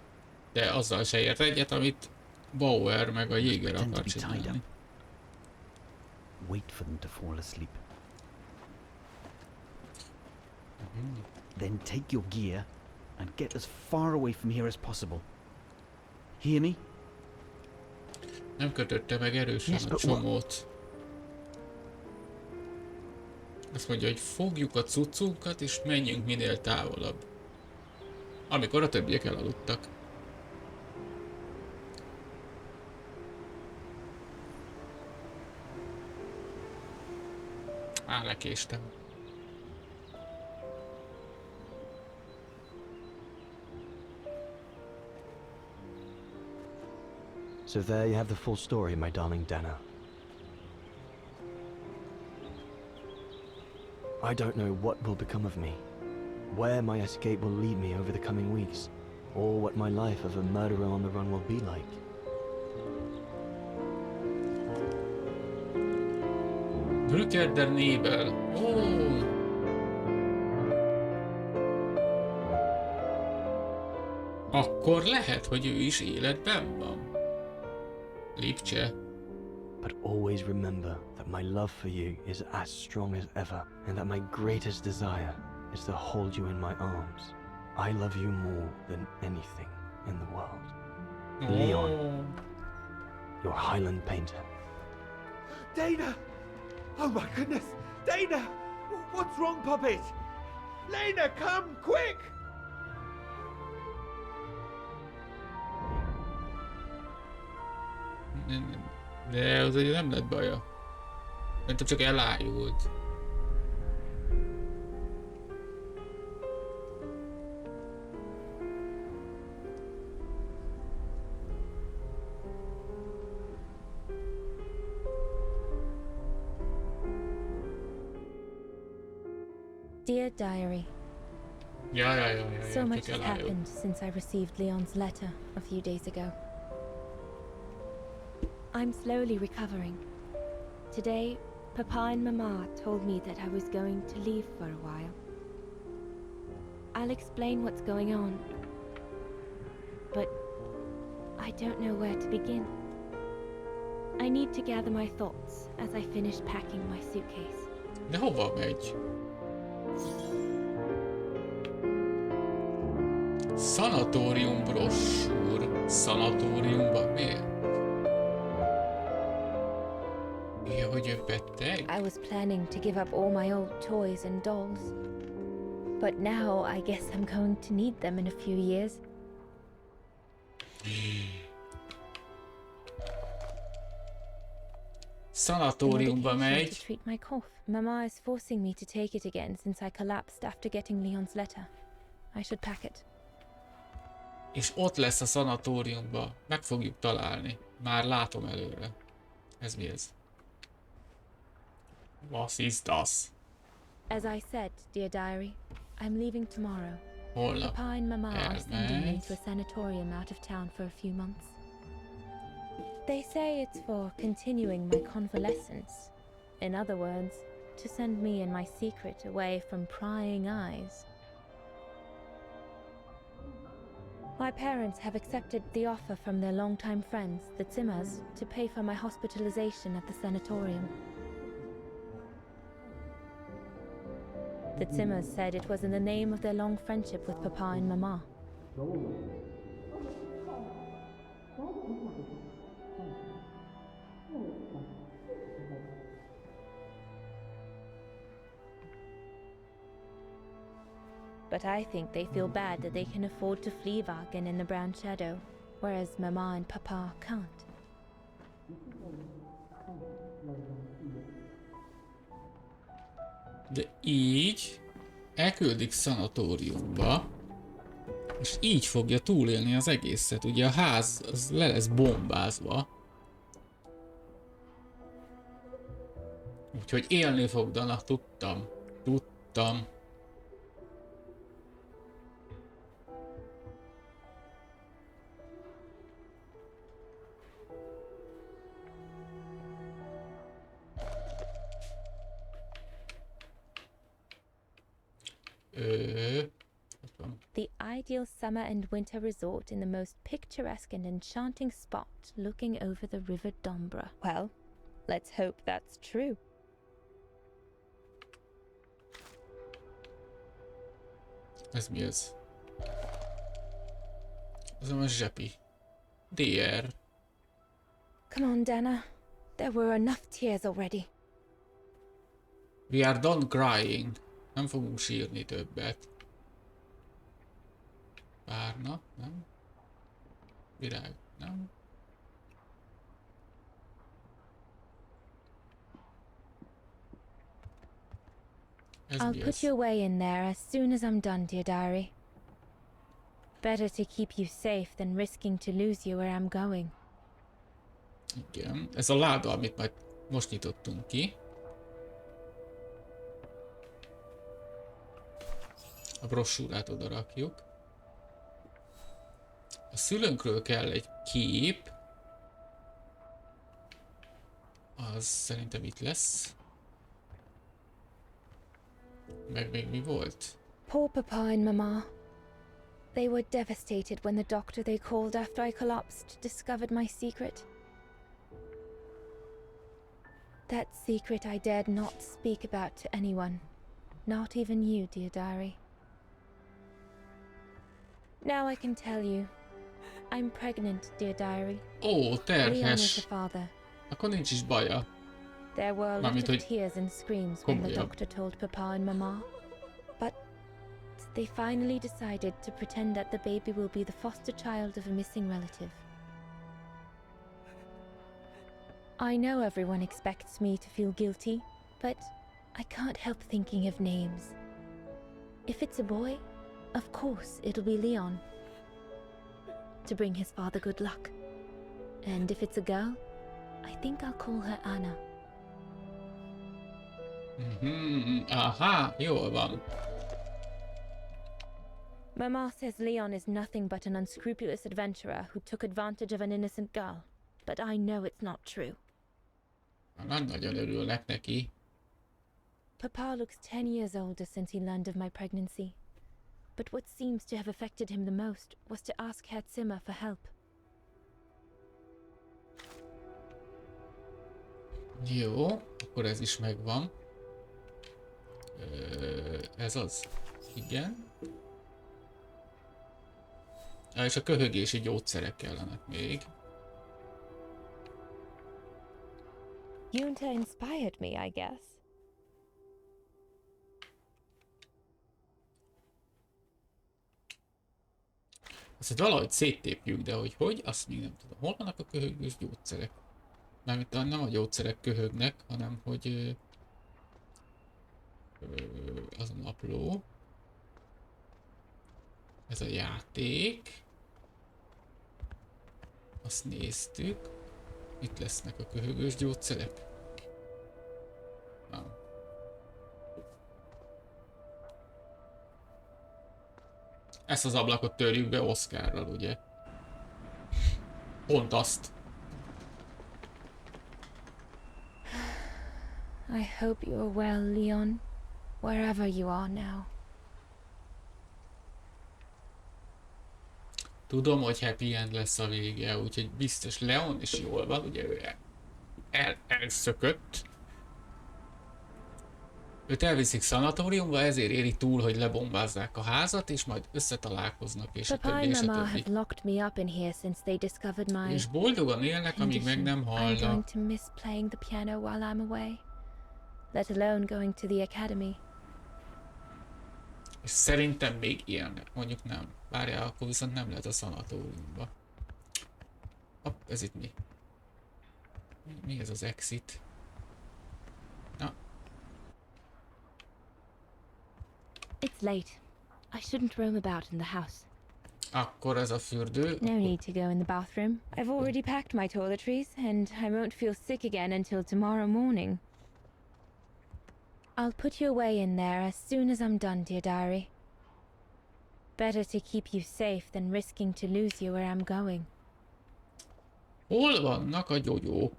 de azzal se ért egyet, amit Bauer meg a Jaeger Pretend to akar be tied csinálni. up. Wait for them to fall asleep. Then take your gear and get as far away from here as possible. Hear me? Nem kötötte meg erősen Yes, a but csomót. Azt mondja, hogy fogjuk a cuccunkat és menjünk minél távolabb. Amikor a többiek elaludtak. Lekéstem. So there you have the full story, my darling Dana. I don't know what will become of me, where my escape will lead me over the coming weeks, or what my life of a murderer on the run will be like. Brücker der Nebel. Oh. Akkor lehet, hogy ő is életben van. Lipcse. But always remember that my love for you is as strong as ever, and that my greatest desire is to hold you in my arms. I love you more than anything in the world. Leon, your Highland painter. Dana! Oh my goodness! Dana! What's wrong, Puppet? Lena, come, quick! De az ugye nem lett baja. Szerintem csak elájult. Dear Diary, Ja, so much csak has elájult. happened since I received Leon's letter a few days ago. I'm slowly recovering. Today, Papa and Mama told me that I was going to leave for a while. I'll explain what's going on, but I don't know where to begin. I need to gather my thoughts as I finish packing my suitcase. De hova megy? Szanatórium brossúr. Szanatóriumba? Miért? Ja, hogy ő beteg? I was planning to give up all my old toys and dolls, but now I guess I'm going to need them in a few years. Szanatóriumba Medication to megy. treat my cough. Mama is forcing me to take it again since I collapsed after getting Leon's letter. I should pack it. És ott lesz a szanatóriumba. Meg fogjuk találni. Már látom előre. Ez mi ez? Was ist das? As I said, dear diary, I'm leaving tomorrow. Holnap Papa and Mama are sending me elmegy. to a sanatorium out of town for a few months. They say it's for continuing my convalescence. In other words, to send me and my secret away from prying eyes. My parents have accepted the offer from their longtime friends, the Zimmers, to pay for my hospitalization at the sanatorium. The Zimmers said it was in the name of their long friendship with Papa and Mama. But I think they feel bad that they can afford to flee Wagen in the Brown Shadow, whereas Mama and Papa can't. De így elküldik szanatóriumba, és így fogja túlélni az egészet. Ugye a ház az le lesz bombázva. Úgyhogy élni fog, Dana, tudtam. The ideal summer and winter resort in the most picturesque and enchanting spot looking over the River Dombra. Well, let's hope that's true. Ez mi ez? Ez a zsepi. DR. Come on, Dana. There were enough tears already. We are done crying. Nem fogunk sírni többet. Párna, nem? Virág, nem? Ez I'll mi put ez? you away in there as soon as I'm done, dear diary. Better to keep you safe than risking to lose you where I'm going. Igen, ez a láda, amit majd most nyitottunk ki. A brossúrát oda rakjuk. A szülőnkről kell egy kép. Az szerintem itt lesz. Meg még mi volt? Poor Papa and Mama. They were devastated when the doctor they called after I collapsed discovered my secret. That secret I dared not speak about to anyone. Not even you, dear diary. Now I can tell you. I'm pregnant, dear diary. Ó, Leon is the terhes. father. Akkor nincs is baja. There were a lot Mármint, of hogy tears and screams when the komolyabb. doctor told Papa and Mama. But they finally decided to pretend that the baby will be the foster child of a missing relative. I know everyone expects me to feel guilty, but I can't help thinking of names. If it's a boy, of course it'll be Leon, to bring his father good luck. And if it's a girl, I think I'll call her Anna. Aha, jól van. Mama says Leon is nothing but an unscrupulous adventurer who took advantage of an innocent girl, but I know it's not true. Nem nagyon örülnek neki. Papa looks 10 years older since he learned of my pregnancy. But what seems to have affected him the most was to ask Herr Zimmer for help. Jó, akkor ez is megvan. Ez az. Igen. És a köhögési gyógyszerek kellenek még. Yunta inspired me, I guess. Azt hogy valahogy széttépjük, de hogy, azt még nem tudom. Hol vannak a köhögős gyógyszerek? Mármint nem a gyógyszerek köhögnek, hanem hogy az a napló. Ez a játék. Azt néztük. Itt lesznek a köhögős gyógyszerek. Nem. Ezt az ablakot törjük be Oscarral, ugye? Pont azt. I hope you are well, Leon, wherever you are now. Tudom, hogy happy end lesz a vége, úgyhogy biztos Leon is jól van, ugye ő elszökött. Őt elviszik szanatóriumba, ezért éri túl, hogy lebombázzák a házat, és majd összetalálkoznak, és a Papa többi, and és a Mama többi. have locked me up in here since they discovered my És boldogan élnek, amíg meg nem condition. I'm going halnak. to miss playing the piano while I'm away, let alone going to the academy. És szerintem még élnek, mondjuk nem. Várjál, akkor viszont nem lehet a szanatóriumba. Hopp, ez itt mi? Mi ez az exit? Na, It's late. I shouldn't roam about in the house. akkor ez a fürdő. No need to go in the bathroom. I've already packed my toiletries, and I won't feel sick again until tomorrow morning. I'll put you away in there as soon as I'm done, dear diary. Better to keep you safe than risking to lose you where I'm going. Hol vannak a gyógyók?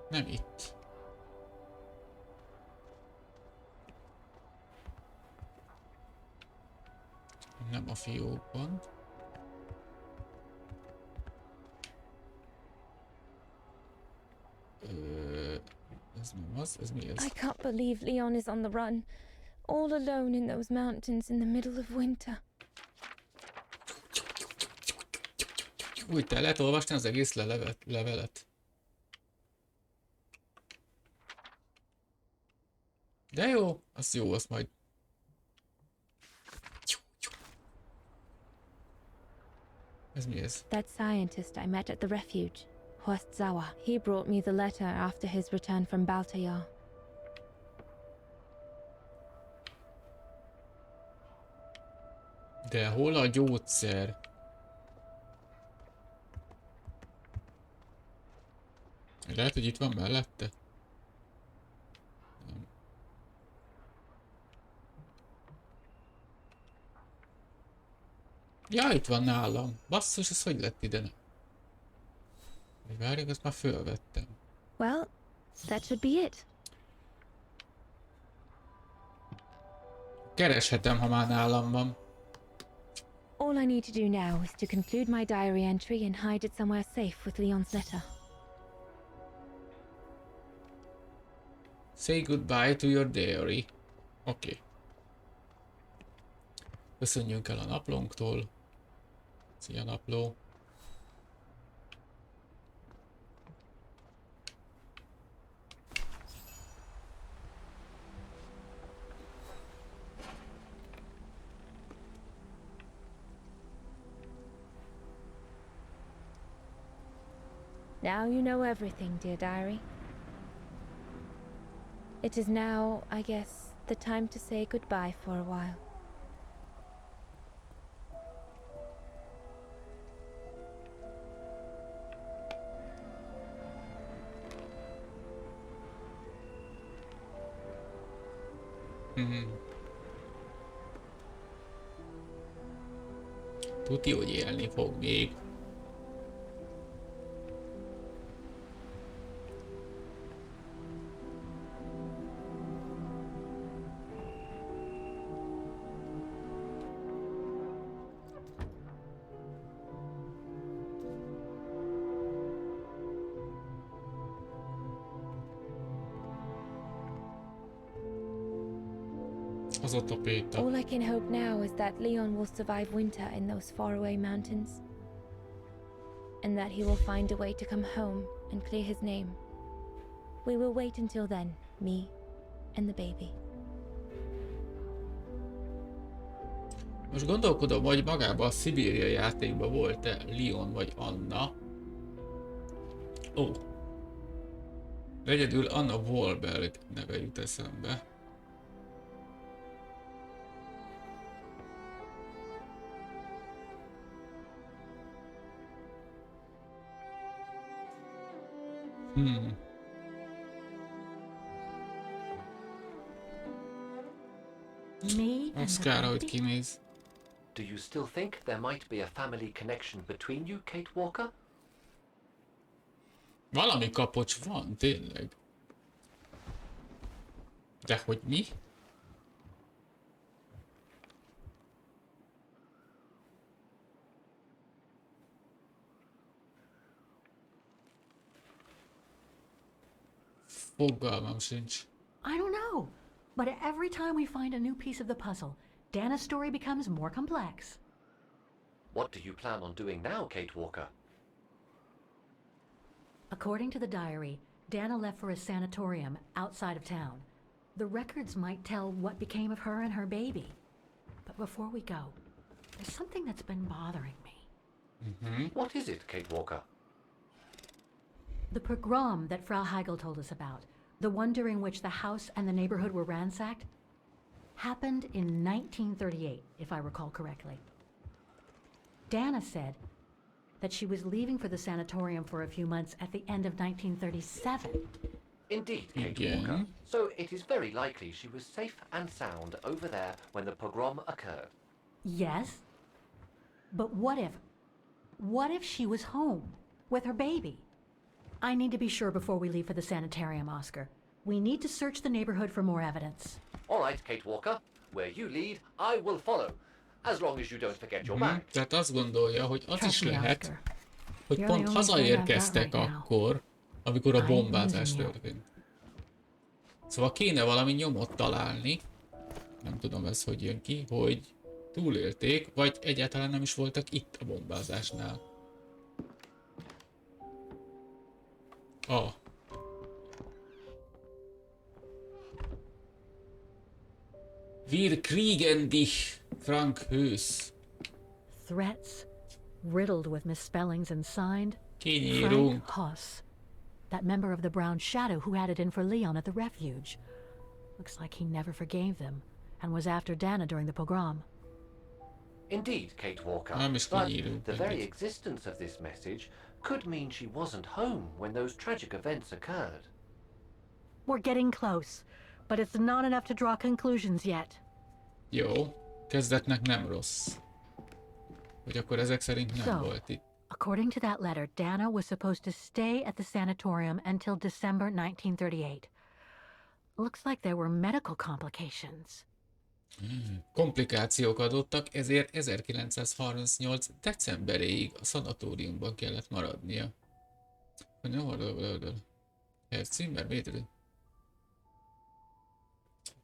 Nem itt. Nem a fiókban. Ez nem az, ez mi ez? I can't believe Leon is on the run, all alone in those mountains in the middle of winter. Úgy, te lehet olvasni az egész levelet. De jó, az majd. Ez mi ez? That scientist I met at the refuge, Horst Zawa, he brought me the letter after his return from Baltayar. De hol a gyógyszer? Lehet, hogy itt van mellette? Nem. Ja, itt van nálam. Basszus, ez hogy lett ide? Várjuk, ezt már fölvettem. Well, that should be it. Kereshetem, ha már nálam van. All I need to do now is to conclude my diary entry and hide it somewhere safe with Leon's letter. Say goodbye to your diary. Oké. Köszönjünk el a naplónktól. Szia napló. Now you know everything, dear diary. It is now, I guess, the time to say goodbye for a while. Tuti, hogy élni fog még. Az a tapéta. All I can hope now is that Leon will survive winter in those faraway mountains, and that he will find a way to come home and clear his name. We will wait until then, me and the baby. Most gondolkodom, hogy magában a Syberia játékban volt-e Leon vagy Anna. Ó. Egyedül Anna Wahlberg neve jut eszembe. Me and Az the kár, hogy baby? kinéz. Do you still think there might be a family connection between you, Kate Walker? Valami kapocs van, tényleg. De hogy mi? Fogalmam sincs. I don't know. But every time we find a new piece of the puzzle, Dana's story becomes more complex. What do you plan on doing now, Kate Walker? According to the diary, Dana left for a sanatorium outside of town. The records might tell what became of her and her baby. But before we go, there's something that's been bothering me. What is it, Kate Walker? The pogrom that Frau Heigl told us about, the one during which the house and the neighborhood were ransacked, happened in 1938, if I recall correctly. Dana said that she was leaving for the sanatorium for a few months at the end of 1937. Indeed, Kate Again? Walker. So it is very likely she was safe and sound over there when the pogrom occurred. Yes, but what if she was home with her baby? I need to be sure before we leave for the sanitarium, Oscar. We need to search the neighborhood for more evidence. All right, Kate Walker. Where you lead, I will follow. As long as you don't forget your bag. Tehát azt gondolja, hogy az is Trust me, lehet, Oscar. hogy You're pont the only hazaérkeztek friend I've got right now. akkor, amikor a I'm bombázás losing you. történt. Szóval kéne valami nyomot találni, nem tudom ez hogy jön ki, hogy túlélték, vagy egyáltalán nem is voltak itt a bombázásnál. Wir kriegen dich, Frank Hős. Threats, riddled with misspellings and signed Kinyírunk. Frank Haas, that member of the Brown Shadow who had it in for Leon at the refuge. Looks like he never forgave them and was after Dana during the pogrom. Indeed, Kate Walker. I'm just But kidding, the I very guess. existence of this message could mean she wasn't home when those tragic events occurred. We're getting close, but it's not enough to draw conclusions yet. Jó, kezdetnek nem rossz. Hogy akkor ezek szerint nem So, volt itt. according to that letter, Dana was supposed to stay at the sanatorium until December 1938. Looks like there were medical complications. Komplikációk adottak, ezért 1938. decemberéig a szanatóriumban kellett maradnia. Ez címber, métri.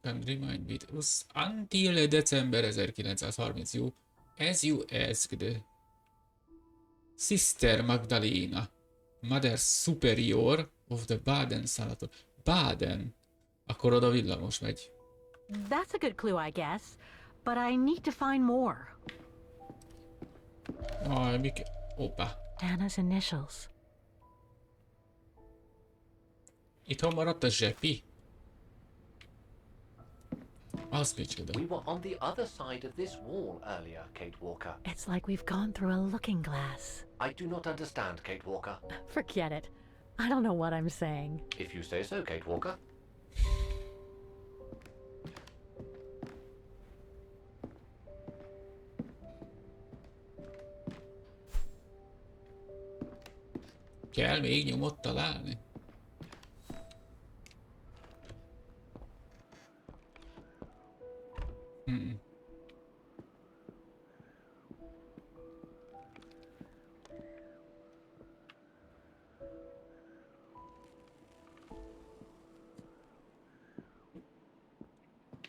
Can remind me until December 1930 you, as you asked. Sister Magdalena, Mother Superior of the Baden Sanator. Baden. Akkor oda villamos megy. That's a good clue, I guess. But I need to find more. Aj, mik... Hoppá. Anna's initials. Itthon maradt a zsepi? Az micsoda. We were on the other side of this wall earlier, Kate Walker. It's like we've gone through a looking glass. I do not understand, Kate Walker. Forget it. I don't know what I'm saying. If you say so, Kate Walker. Kell még nyomot találni?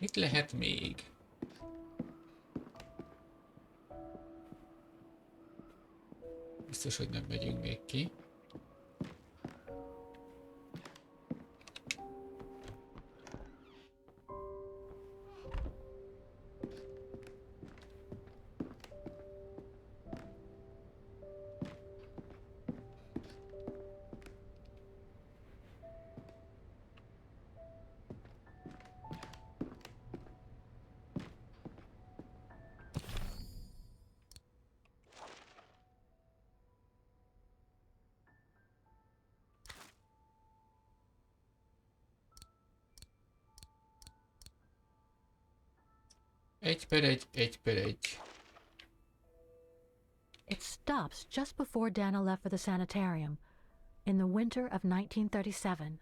Mit lehet még? Biztos, hogy nem megyünk még ki. Egy per egy. It stops just before Dana left for the sanitarium in the winter of 1937.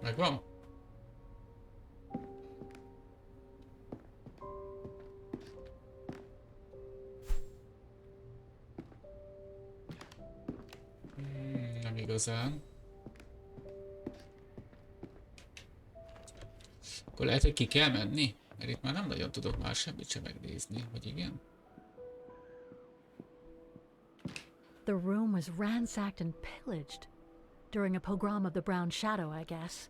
Megvan? Nem igazán. Akkor lehet, hogy ki kell menni? Mert itt már nem nagyon tudok már semmit sem megnézni, hogy igen? The room was ransacked and pillaged during a pogrom of the Brown Shadow, I guess.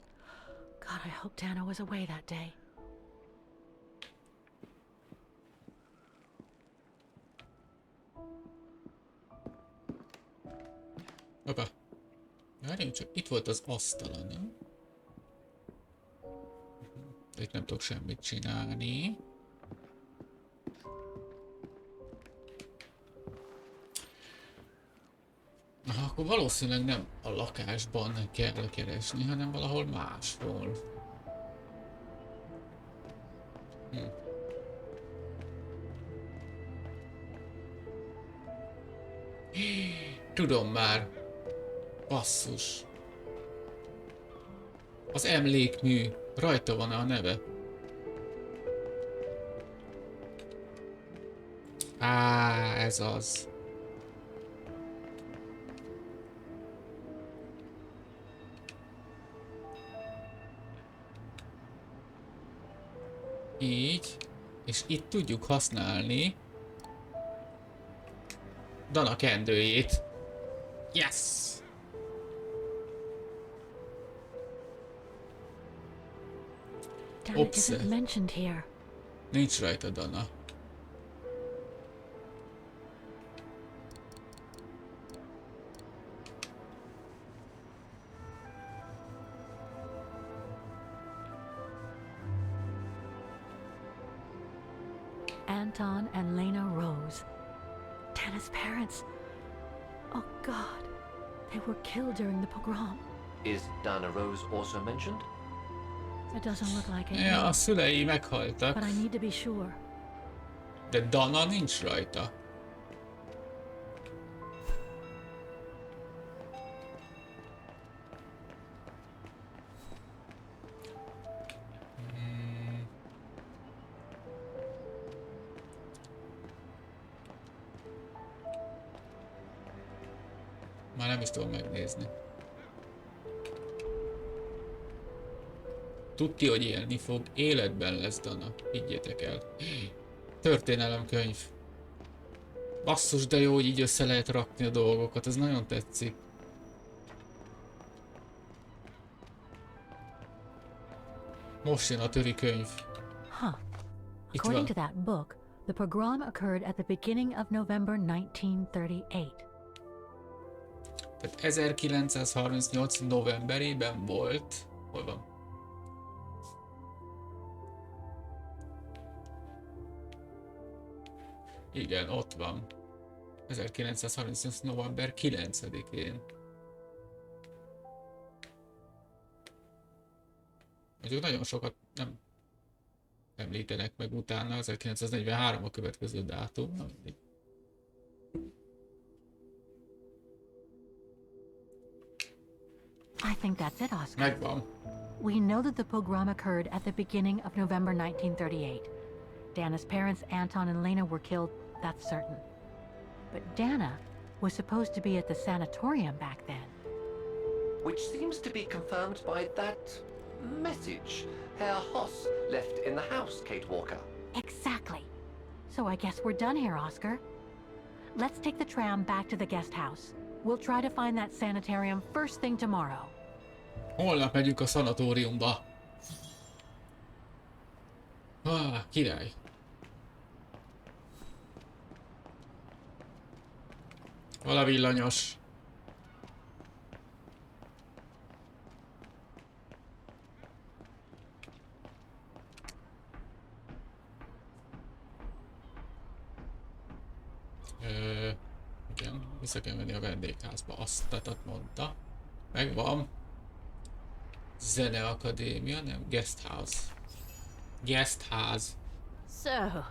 God, I hope Dana was away that day. Hoppá. Várjunk csak, itt volt az asztala, nem? Itt nem tudok semmit csinálni. Aha, akkor valószínűleg nem a lakásban kell keresni, hanem valahol máshol. Tudom már. Basszus. Az emlékmű. Rajta van a neve. Á, ez az. Így. És itt tudjuk használni Dana kendőjét. Yes! Dana isn't mentioned here. Nincs rajta Dana. Anton and Lena Rose. Dana's parents. Oh God. They were killed during the pogrom. Is Dana Rose also mentioned? It doesn't look like it. Ja, a szülei meghaltak. But I need to be sure. De Dana nincs rajta. Már nem is tudom megnézni. Tudti, hogy élni fog, életben lesz Dana. Higgyétek el. Történelemkönyv. Basszus, de jó, hogy így össze lehet rakni a dolgokat, ez nagyon tetszik. Most jön a töri könyv. Huh. Itt According van. to that book, the pogrom occurred at the beginning of November 1938. Tehát 1938 novemberében volt. Hol van? Igen, ott van. 1938 november 9-én. Mondjuk nagyon sokat nem említenek meg utána, 1943 a következő dátum. Na, mindig. I think that's it, Oscar. Megvan. We know that the pogrom occurred at the beginning of November 1938. Dana's parents, Anton and Lena, were killed, that's certain. But Dana was supposed to be at the sanatorium back then. Which seems to be confirmed by that message Herr Hoss left in the house, Kate Walker. Exactly. So I guess we're done here, Oscar. Let's take the tram back to the guest house. We'll try to find that sanitarium first thing tomorrow. Holnap megyünk a szanatóriumba. Király. Vala villanyos. Igen, vissza kell menni a vendégházba, azt tehát mondta. Megvan. Zeneakadémia, nem, guest house. Guest house. So,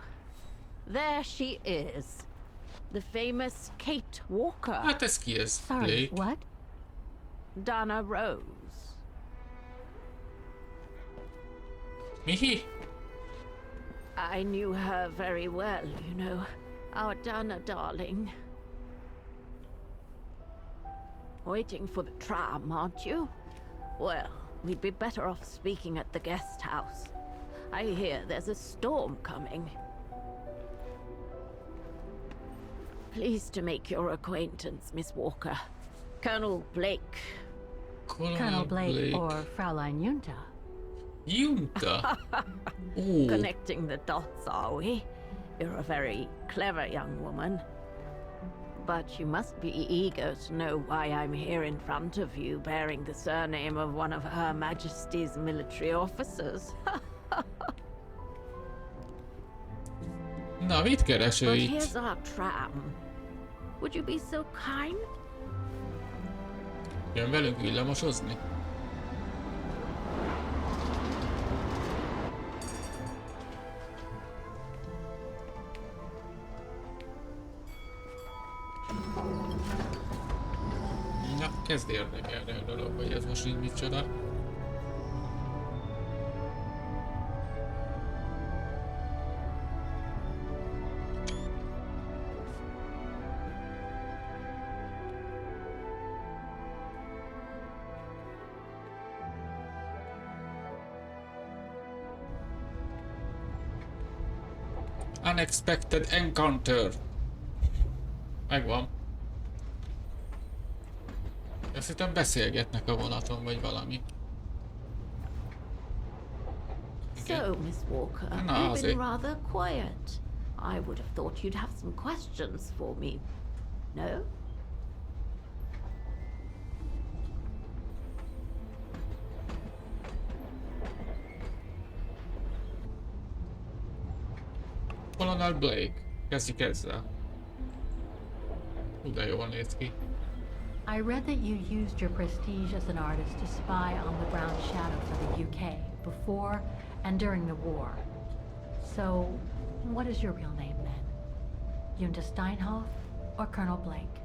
there she is. The famous Kate Walker. Hát ez ki ez? Sorry, Blake. what? Dana Rose. Mihi? I knew her very well, you know. Our Dana darling. Waiting for the tram, aren't you? Well, we'd be better off speaking at the guest house. I hear there's a storm coming. Pleased to make your acquaintance, Miss Walker. Colonel Blake. Colonel Blake or Fraulein Junta? Junta? Ooh. Connecting the dots, are we? You're a very clever young woman. But you must be eager to know why I'm here in front of you, bearing the surname of one of Her Majesty's military officers. Na, mit keres ő But itt? here's our tram. Would you be so kind? Jön velünk villamosozni? Na, kezd érdekelni a dolog, hogy ez most így micsoda. Unexpected encounter. Megvan. Azt hittem beszélgetnek a vonaton, vagy valami. So, Miss Walker, No, you've Ozzy. been rather quiet. I would have thought you'd have some questions for me. No? Colonel Blake. Kezdjük ezzel. Hú, de jól néz ki. I read that you used your prestige as an artist to spy on the Brown Shadow for the UK before and during the war. So, what is your real name then? Junta Steinhoff or Colonel Blake?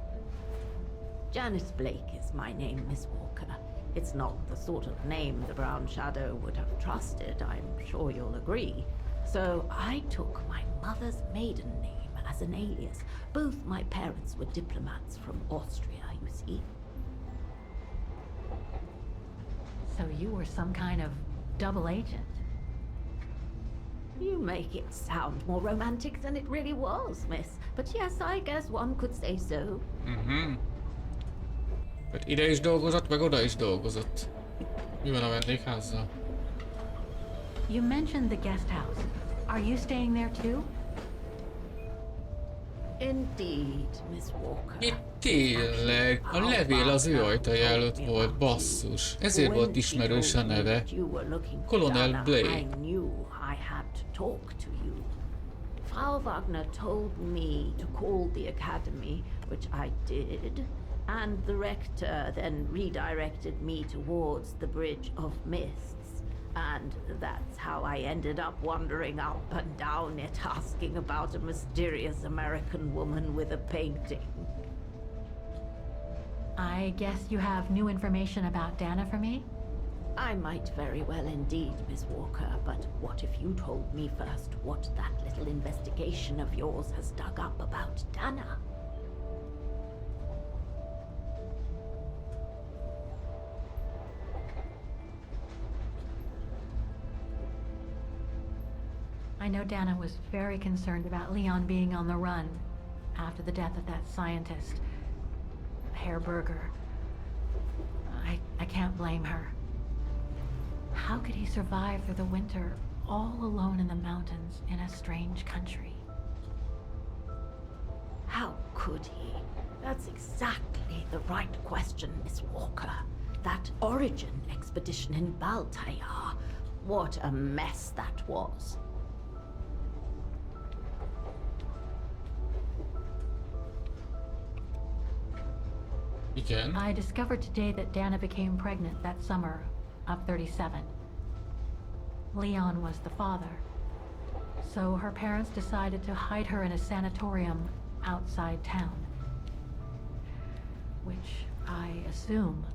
Janice Blake is my name, Miss Walker. It's not the sort of name the Brown Shadow would have trusted, I'm sure you'll agree. So I took my mother's maiden name as an alias. Both my parents were diplomats from Austria, you see. So you were some kind of double agent. You make it sound more romantic than it really was, miss. But yes, I guess one could say so. Hát ide is dolgozott, meg oda is dolgozott. Mi van a vendégházzal? You mentioned the guest house. Are you staying there too? Indeed, Miss Walker. Itt tényleg, a levél az ő ajtaja előtt volt, basszus. Ezért volt ismerős a neve. Colonel Blake. I knew I had to talk to you. Frau Wagner told me to call the academy, which I did, and the rector then redirected me towards the Bridge of Mists. And that's how I ended up wandering up and down it, asking about a mysterious American woman with a painting. I guess you have new information about Dana for me? I might very well indeed, Miss Walker, but what if you told me first what that little investigation of yours has dug up about Dana? I know Dana was very concerned about Leon being on the run after the death of that scientist, Herr Berger. I can't blame her. How could he survive through the winter all alone in the mountains in a strange country? How could he? That's exactly the right question, Miss Walker. That origin expedition in Baltayar. What a mess that was. Igen. I discovered today that Dana became pregnant that summer of 37. Leon was the father. So her parents decided to hide her in a sanatorium outside town. Which, I assume,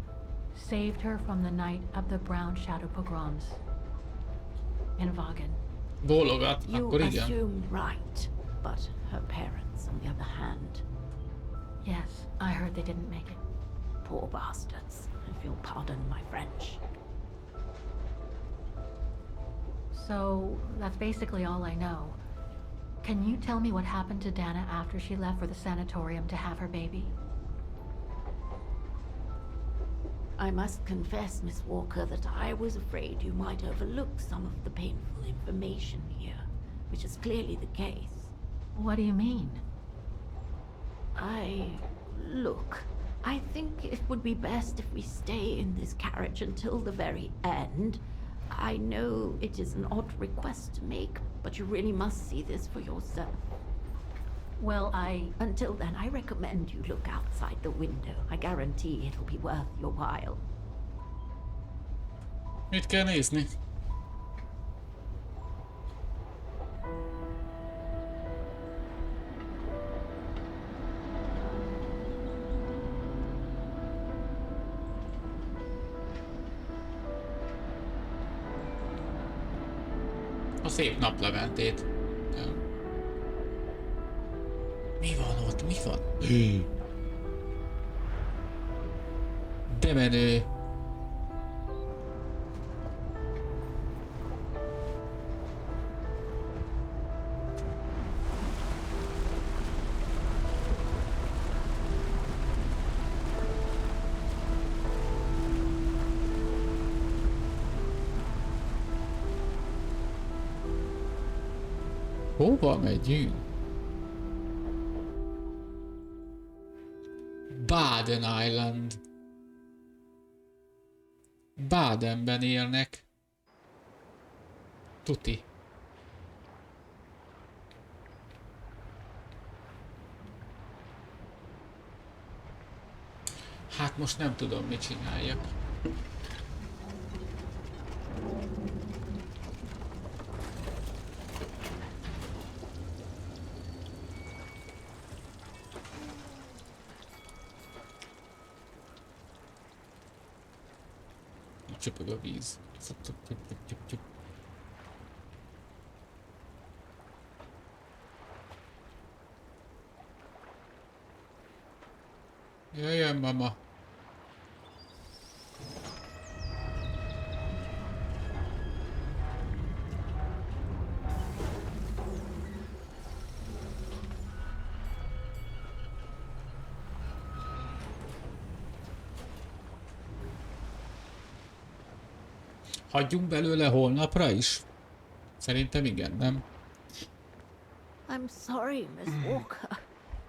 saved her from the night of the Brown Shadow pogroms in Vagen. Bólogat, You akkor igen. assumed right, but her parents, on the other hand, Yes, I heard they didn't make it. poor bastards, if you'll pardon my French. So, that's basically all I know. Can you tell me what happened to Dana after she left for the sanatorium to have her baby? I must confess, Miss Walker, that I was afraid you might overlook some of the painful information here, which is clearly the case. What do you mean? Look, I think it would be best if we stay in this carriage until the very end. I know it is an odd request to make, but you really must see this for yourself. Well, Until then, I recommend you look outside the window. I guarantee it'll be worth your while. Mit kell nézni? A szép naplementét. Nem. Mi van ott? Mi van? De menő. Hova megyünk? Baden Island. Badenben élnek. Tuti. Hát most nem tudom, mit csináljak. Csöpög a víz. Jöjjön, mama. Hagyjunk belőle holnapra is? Szerintem igen, nem? I'm sorry, Miss Walker,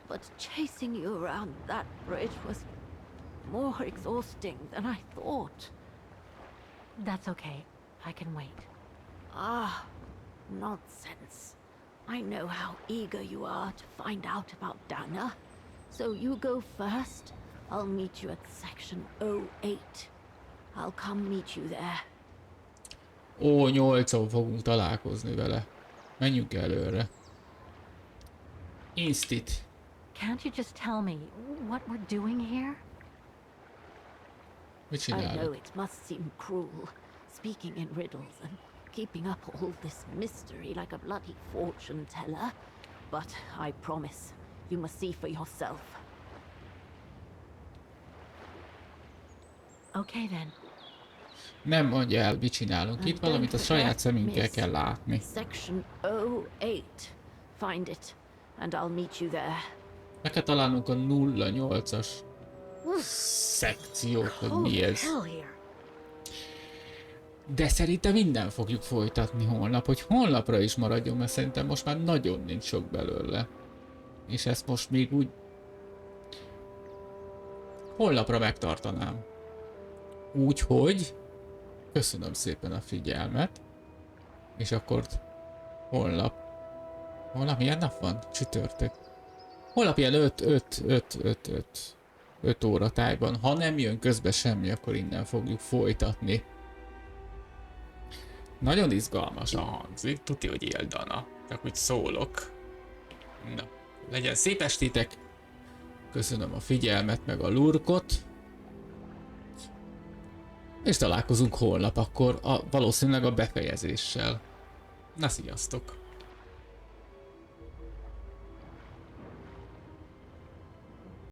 but chasing you around that bridge was more exhausting than I thought. That's okay. I can wait. Ah, nonsense. I know how eager you are to find out about Dana. So you go first. I'll meet you at section 08. I'll come meet you there. Ó, 8-on fogunk találkozni vele. Menjünk előre. Instit. Can't you just tell me what we're doing here? Mit I know csinálunk? it must seem cruel, speaking in riddles and keeping up all this mystery like a bloody fortune teller, but I promise you must see for yourself. Okay then. Nem mondja el, mit csinálunk. Itt valamit a saját szemünkkel kell látni. Section 08. Find it, and I'll meet you there. Meg kell találnunk a 08-as szekciót, hogy mi ez. De szerintem minden fogjuk folytatni holnap, hogy holnapra is maradjon, mert szerintem most már nagyon nincs sok belőle. És ezt most még úgy holnapra megtartanám. Úgyhogy köszönöm szépen a figyelmet, és akkor holnap milyen nap van? Csütörtök. Holnap ilyen 5 óra tájban. Ha nem jön közbe semmi, akkor innen fogjuk folytatni. Nagyon izgalmasan hangzik. Tudja, hogy éldana. Csak úgy szólok. Na, legyen szép estétek. Köszönöm a figyelmet, meg a lurkot. És találkozunk holnap akkor valószínűleg a befejezéssel. Na, sziasztok!